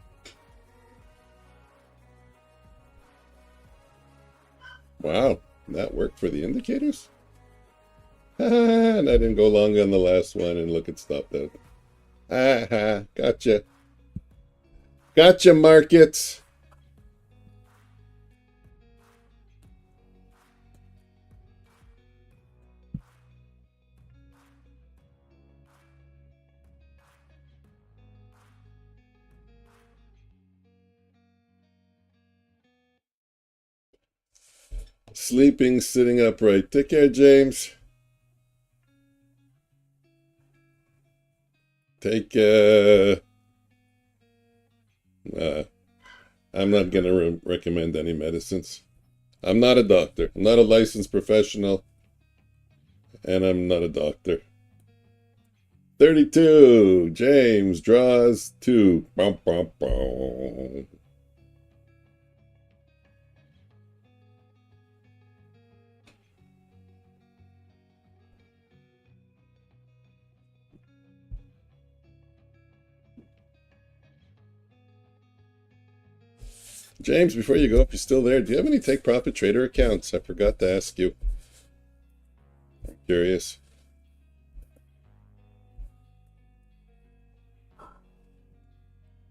Wow. That worked for the indicators? And I didn't go long on the last one and look, it stopped out. Aha. Gotcha. Gotcha, markets. Sleeping, sitting upright. Take care, James. Take I'm not going to recommend any medicines. I'm not a doctor. I'm not a licensed professional. And I'm not a doctor. 32. James draws 2. Bum, bum, bum. James, before you go, if you're still there, do you have any take profit trader accounts? I forgot to ask you. I'm curious.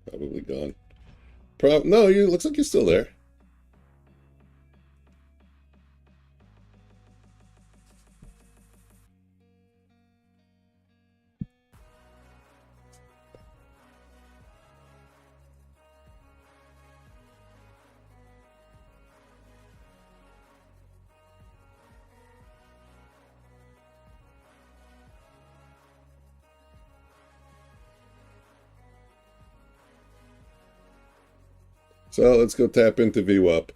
Probably gone. No, you looks like you're still there. So let's go tap into VWAP.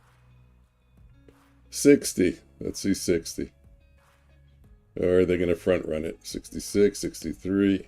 60. Let's see 60. Or are they going to front run it? 66, 63.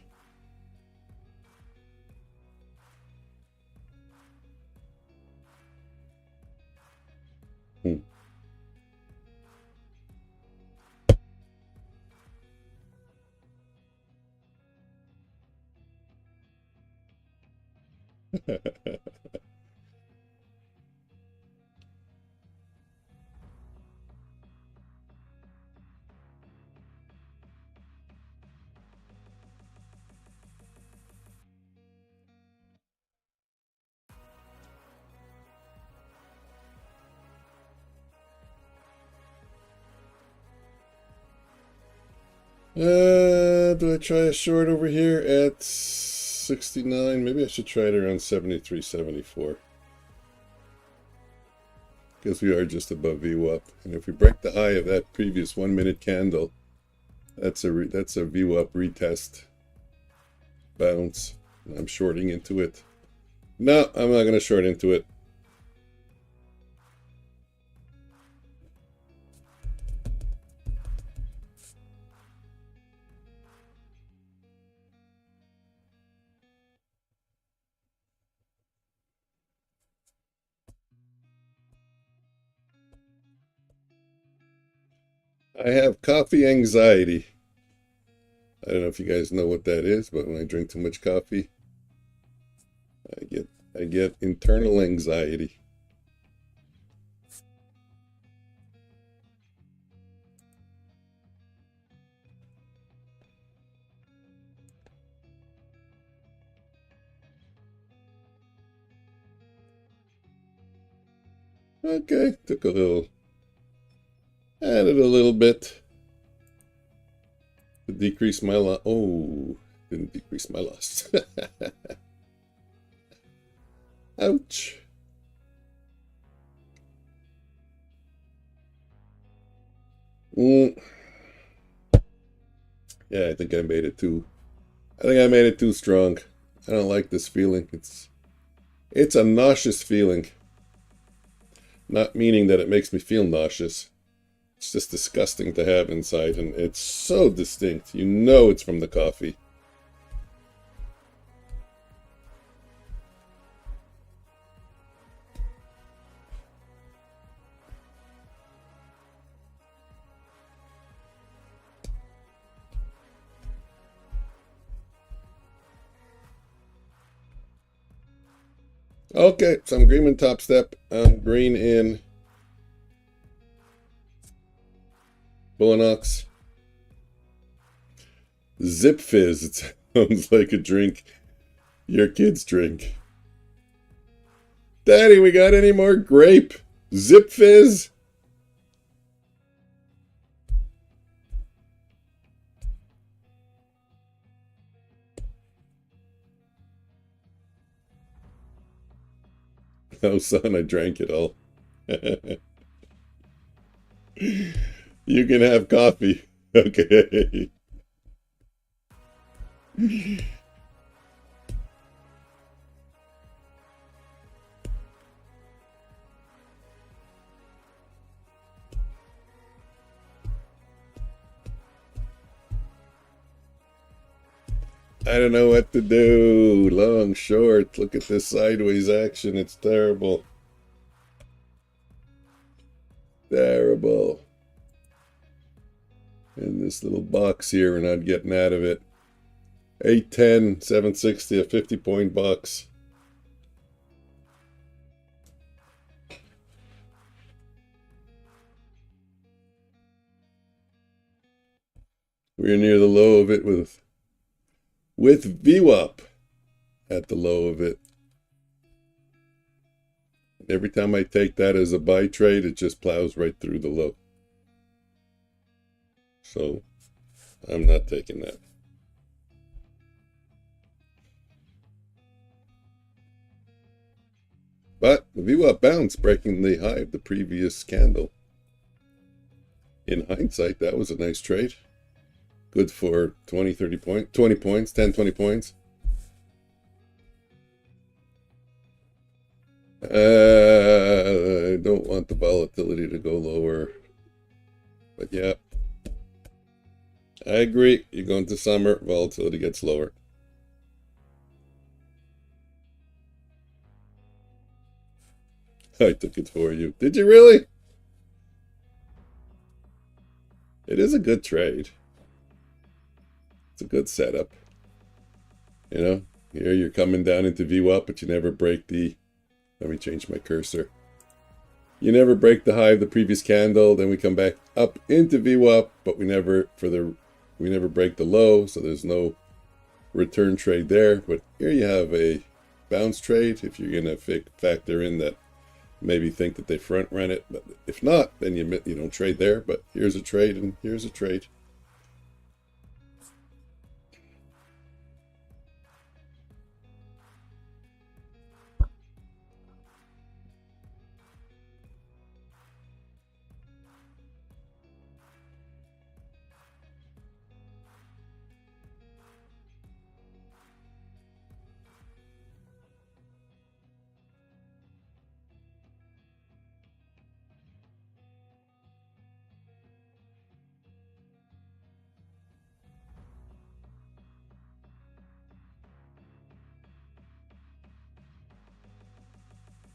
Do I try a short over here at 69? Maybe I should try it around 73, 74. Because we are just above VWAP. And if we break the high of that previous 1 minute candle, that's a VWAP retest bounce. I'm shorting into it. No, I'm not going to short into it. I have coffee anxiety. I don't know if you guys know what that is, but when I drink too much coffee, I get internal anxiety. Okay, took a little, added a little bit to decrease my loss. Oh, didn't decrease my loss. Ouch. Yeah, I think I made it too. I think I made it too strong. I don't like this feeling. It's a nauseous feeling. Not meaning that it makes me feel nauseous, It's just disgusting to have inside, and it's so distinct. You know it's from the coffee. Okay, so I'm green in top step. I'm green in Bulenox. Zip Fizz. It sounds like a drink your kids drink. Daddy, we got any more grape? Zip Fizz? Oh, son, I drank it all. You can have coffee. Okay. I don't know what to do. Long, short. Look at this sideways action. It's terrible. Terrible. In this little box here, we're not getting out of it. 810, 760, a 50-point box. We're near the low of it with VWAP at the low of it. Every time I take that as a buy trade, it just plows right through the low. So I'm not taking that. But the VWAP bounce, breaking the high of the previous candle. In hindsight, that was a nice trade. Good for 20 points, 10, 20 points. I don't want the volatility to go lower. But yeah, I agree. You go into summer, volatility gets lower. I took it for you. Did you really? It is a good trade. It's a good setup. You know, here you're coming down into VWAP, but you never break the... Let me change my cursor. You never break the high of the previous candle. Then we come back up into VWAP, but we never break the low, so there's no return trade there. But here you have a bounce trade. If you're gonna factor in that, maybe think that they front run it, but if not, then you don't trade there. But here's a trade, and here's a trade.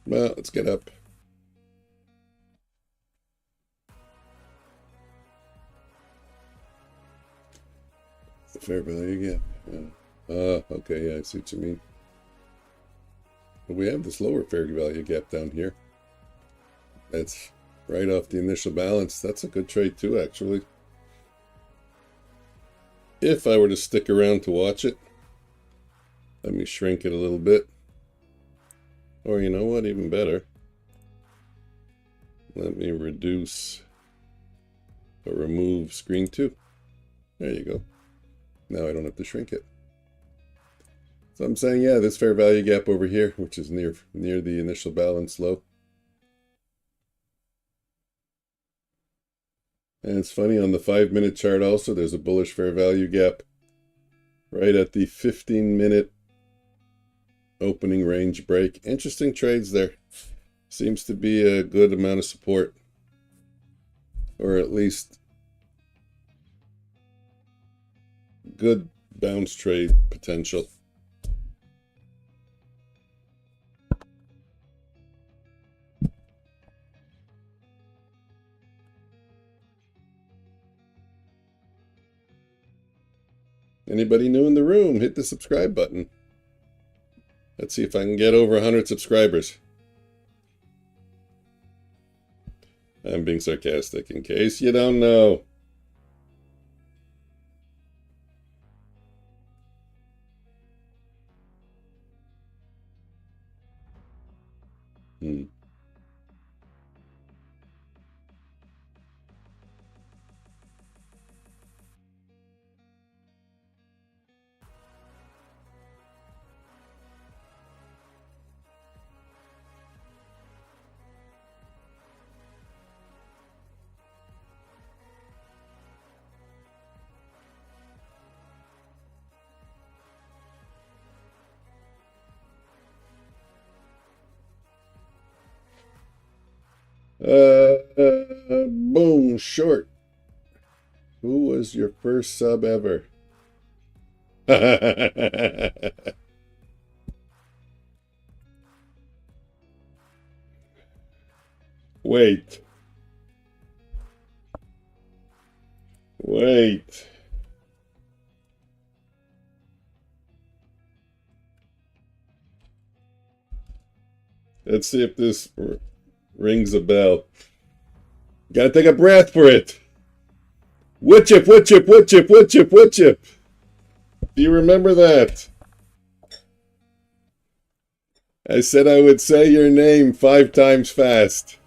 Well, let's get up. The fair value gap. Okay, yeah, I see what you mean. But we have this lower fair value gap down here. That's right off the initial balance. That's a good trade too, actually. If I were to stick around to watch it, let me shrink it a little bit. Or you know what, even better. Let me reduce or remove screen 2. There you go. Now I don't have to shrink it. So I'm saying, yeah, this fair value gap over here, which is near the initial balance low. And it's funny, on the 5-minute chart also, there's a bullish fair value gap right at the 15-minute opening range break. Interesting trades there. Seems to be a good amount of support. or at least good bounce trade potential. Anybody new in the room, hit the subscribe button. Let's see if I can get over 100 subscribers. I'm being sarcastic in case you don't know. Boom, short. Who was your first sub ever? Wait. Let's see if this rings a bell. Gotta take a breath for it. Wood chip. Do you remember that? I said I would say your name 5 times fast.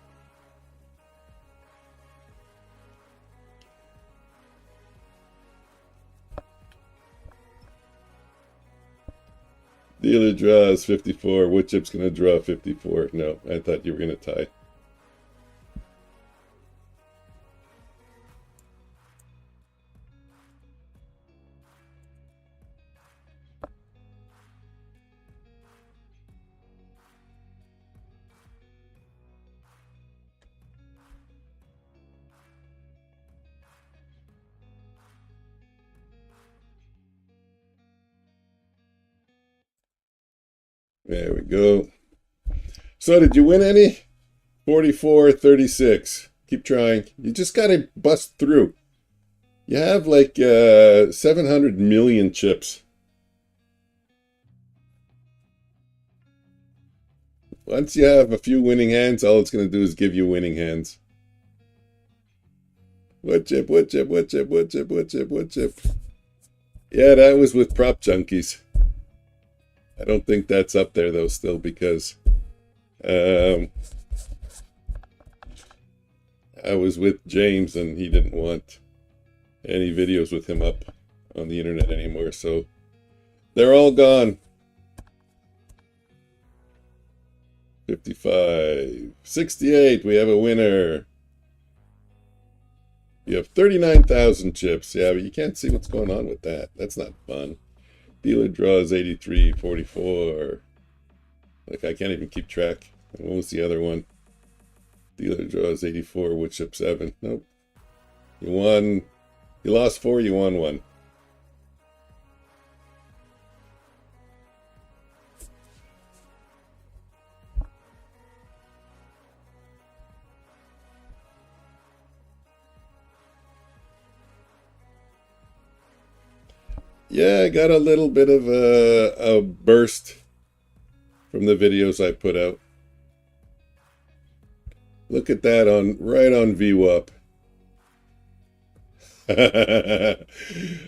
Dealer draws 54. Wood chip's gonna draw 54. No, I thought you were gonna tie. There we go. So did you win any? 44-36. Keep trying. You just gotta bust through. You have like 700 million chips. Once you have a few winning hands, all it's gonna do is give you winning hands. Wood chip. Yeah, that was with Prop Junkies. I don't think that's up there though still because I was with James and he didn't want any videos with him up on the internet anymore, so they're all gone. 55, 68, we have a winner. You have 39,000 chips. Yeah, but you can't see what's going on with that. That's not fun. Dealer draws 83, 44. Like, I can't even keep track. And what was the other one? Dealer draws 84, wood chip 7. Nope. You won. You lost 4, you won 1. Yeah, I got a little bit of a burst from the videos I put out. Look at that right on VWAP.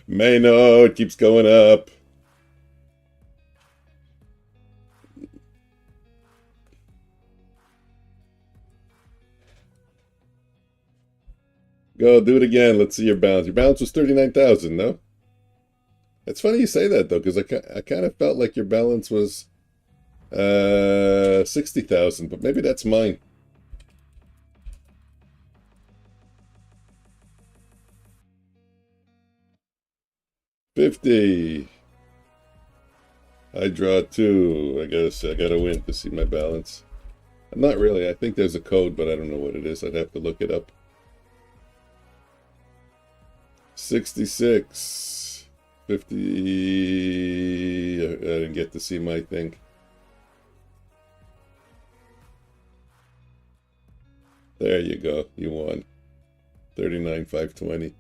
Mano, it keeps going up. Go, do it again. Let's see your balance. Your balance was 39,000, no? It's funny you say that, though, because I kind of felt like your balance was 60,000, but maybe that's mine. $50. I draw 2. I guess I gotta win to see my balance. Not really. I think there's a code, but I don't know what it is. I'd have to look it up. 66. 50. I didn't get to see my thing. There you go. You won. 39,520.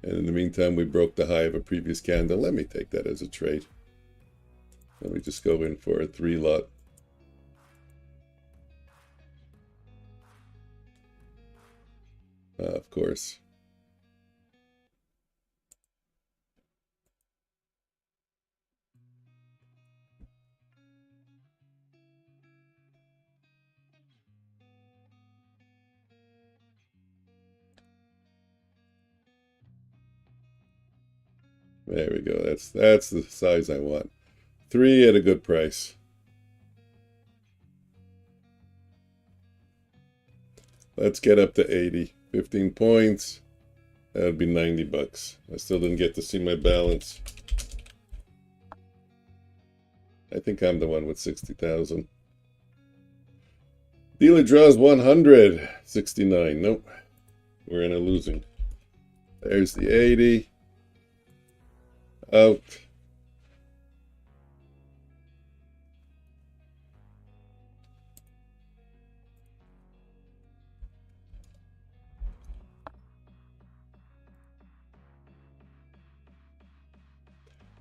And in the meantime, we broke the high of a previous candle. Let me take that as a trade. Let me just go in for a 3 lot. Of course. There we go. That's the size I want. 3 at a good price. Let's get up to 80. 15 points. That would be 90 bucks. I still didn't get to see my balance. I think I'm the one with 60,000. Dealer draws 100. 69. Nope. We're in a losing. There's the 80. Out.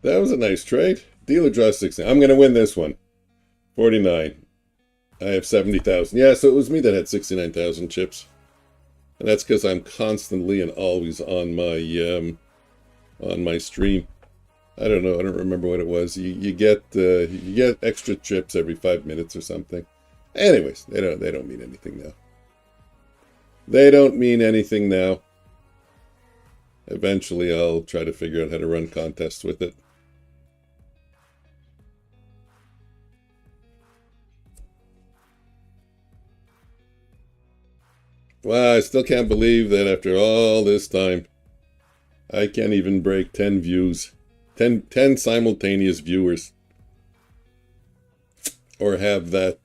That was a nice trade. Dealer draws 16. I'm going to win this one. 49. I have 70,000. Yeah, so it was me that had 69,000 chips. And that's because I'm constantly and always on my stream. I don't know. I don't remember what it was. You get extra chips every 5 minutes or something. Anyways, they don't mean anything now. They don't mean anything now. Eventually, I'll try to figure out how to run contests with it. Wow, I still can't believe that after all this time, I can't even break 10 views. 10 simultaneous viewers. Or have that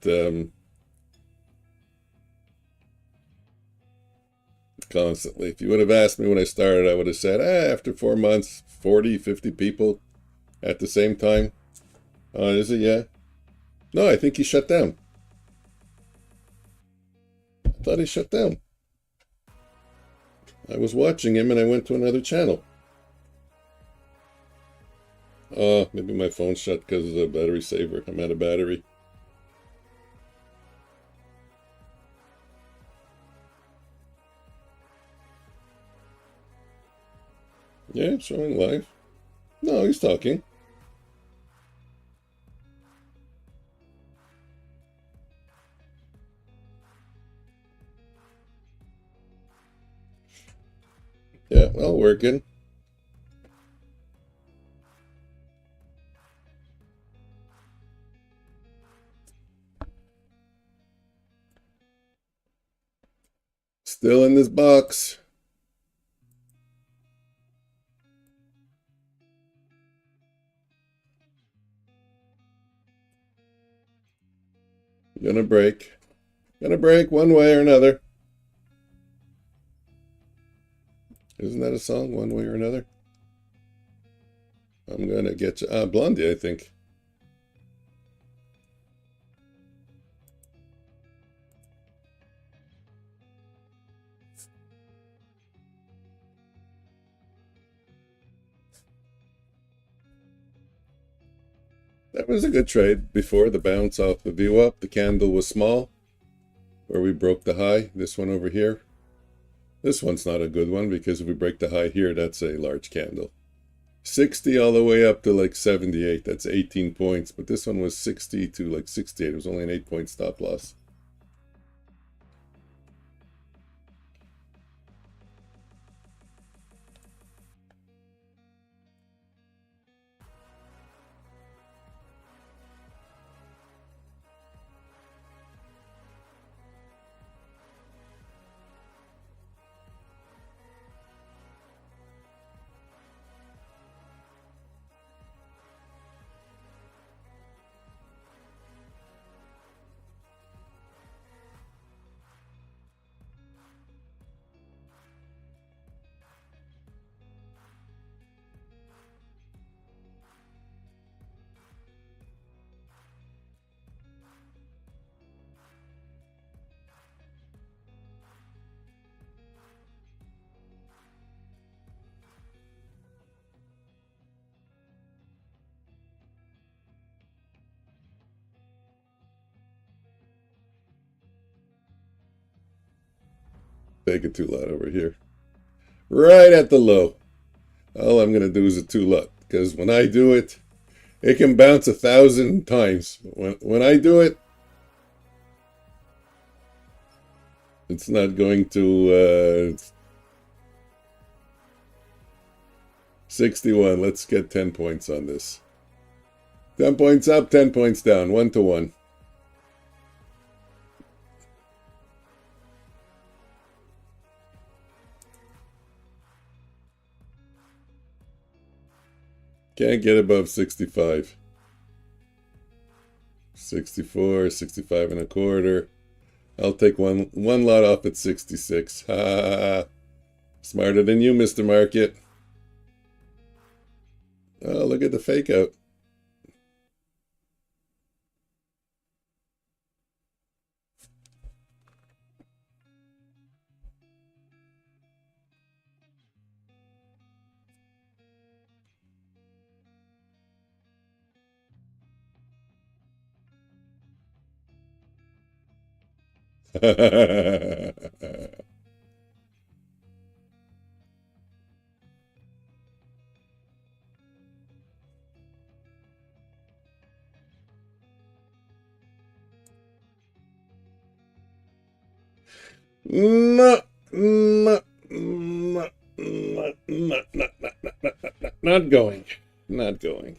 constantly. If you would have asked me when I started, I would have said, after 4 months, 40, 50 people at the same time. Is it? Yeah. No, I think he shut down. I thought he shut down. I was watching him and I went to another channel. Maybe my phone shut because of the battery saver. I'm out of battery. Yeah, showing live. No, he's talking. Yeah, well, working. Still in this box. Gonna break. Gonna break one way or another. Isn't that a song, One Way or Another? I'm gonna get you. Blondie, I think. That was a good trade before the bounce off the view up. The candle was small, where we broke the high. This one over here. This one's not a good one because if we break the high here, that's a large candle. 60 all the way up to like 78. That's 18 points. But this one was 60 to like 68. It was only an 8-point stop loss. Take a 2-lot over here. Right at the low. All I'm going to do is a 2-lot. Because when I do it, it can bounce 1,000 times. When I do it, it's not going to... 61. Let's get 10 points on this. 10 points up, 10 points down. 1 to 1. Can't get above 65. 64, 65 and a quarter. I'll take one lot off at 66. Ha ha ha. Smarter than you, Mr. Market. Oh, look at the fake out. No, no, no, no, no, no, no, not going. Not going.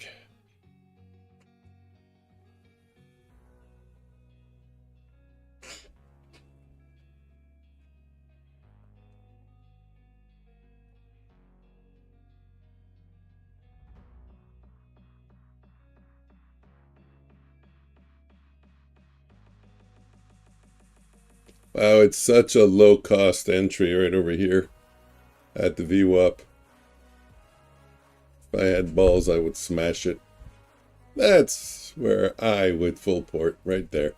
Wow, it's such a low-cost entry right over here at the VWAP. If I had balls, I would smash it. That's where I would full port, right there.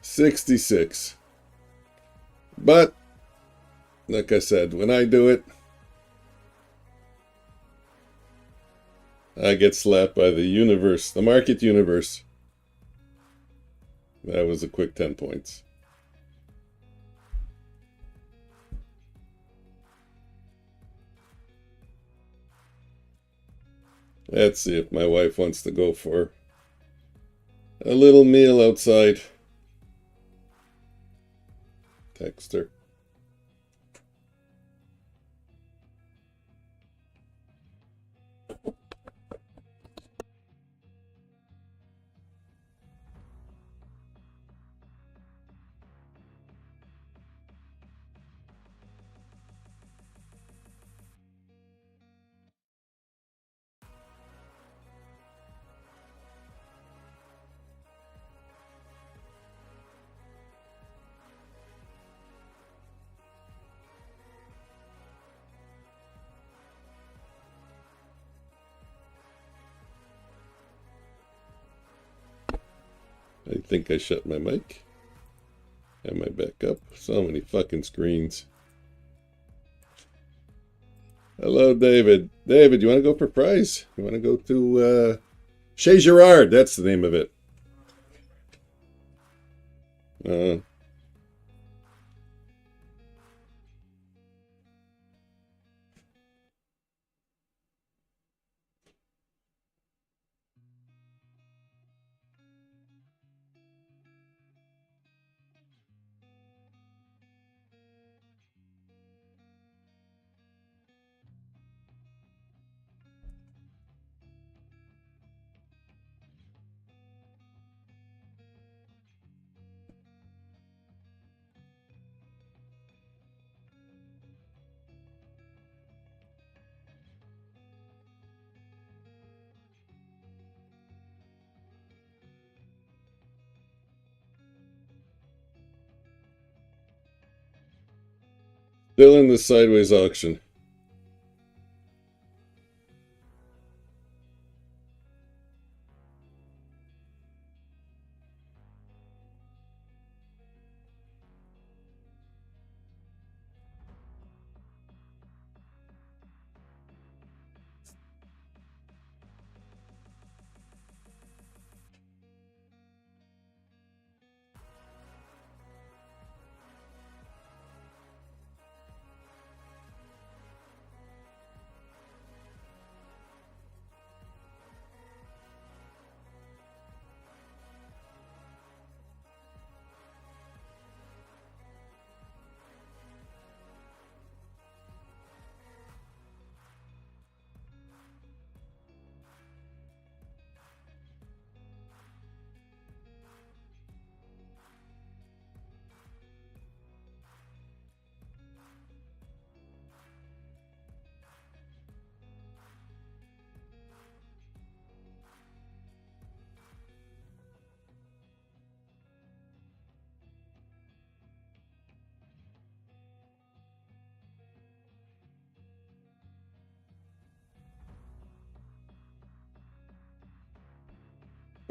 66. But, like I said, when I do it, I get slapped by the universe, the market universe. That was a quick 10 points. Let's see if my wife wants to go for a little meal outside. Text her. I think I shut my mic. Am I back up? So many fucking screens. Hello, David. David, you want to go for prize? You want to go to Chez Girard? That's the name of it. Still in the sideways auction.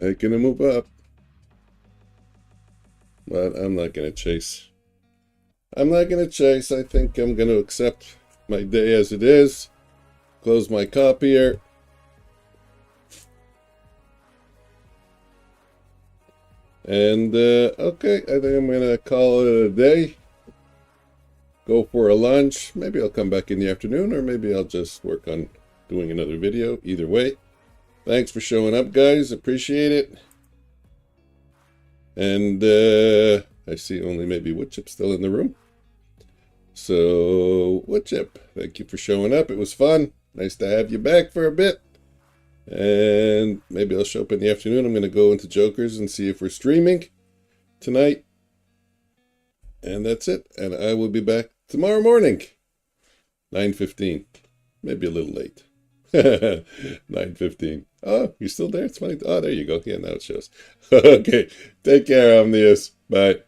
Making a move up. But I'm not going to chase. I'm not going to chase. I think I'm going to accept my day as it is. Close my copier. And, okay, I think I'm going to call it a day. Go for a lunch. Maybe I'll come back in the afternoon, or maybe I'll just work on doing another video. Either way, thanks for showing up, guys. Appreciate it. And, I see only maybe Woodchip still in the room. So, Woodchip, thank you for showing up. It was fun. Nice to have you back for a bit. And maybe I'll show up in the afternoon. I'm going to go into Jokers and see if we're streaming tonight. And that's it. And I will be back tomorrow morning, 9:15. Maybe a little late. 9:15. Oh, you still there? It's funny. Oh, there you go. Yeah, now it shows. Okay. Take care, Omnius. Bye.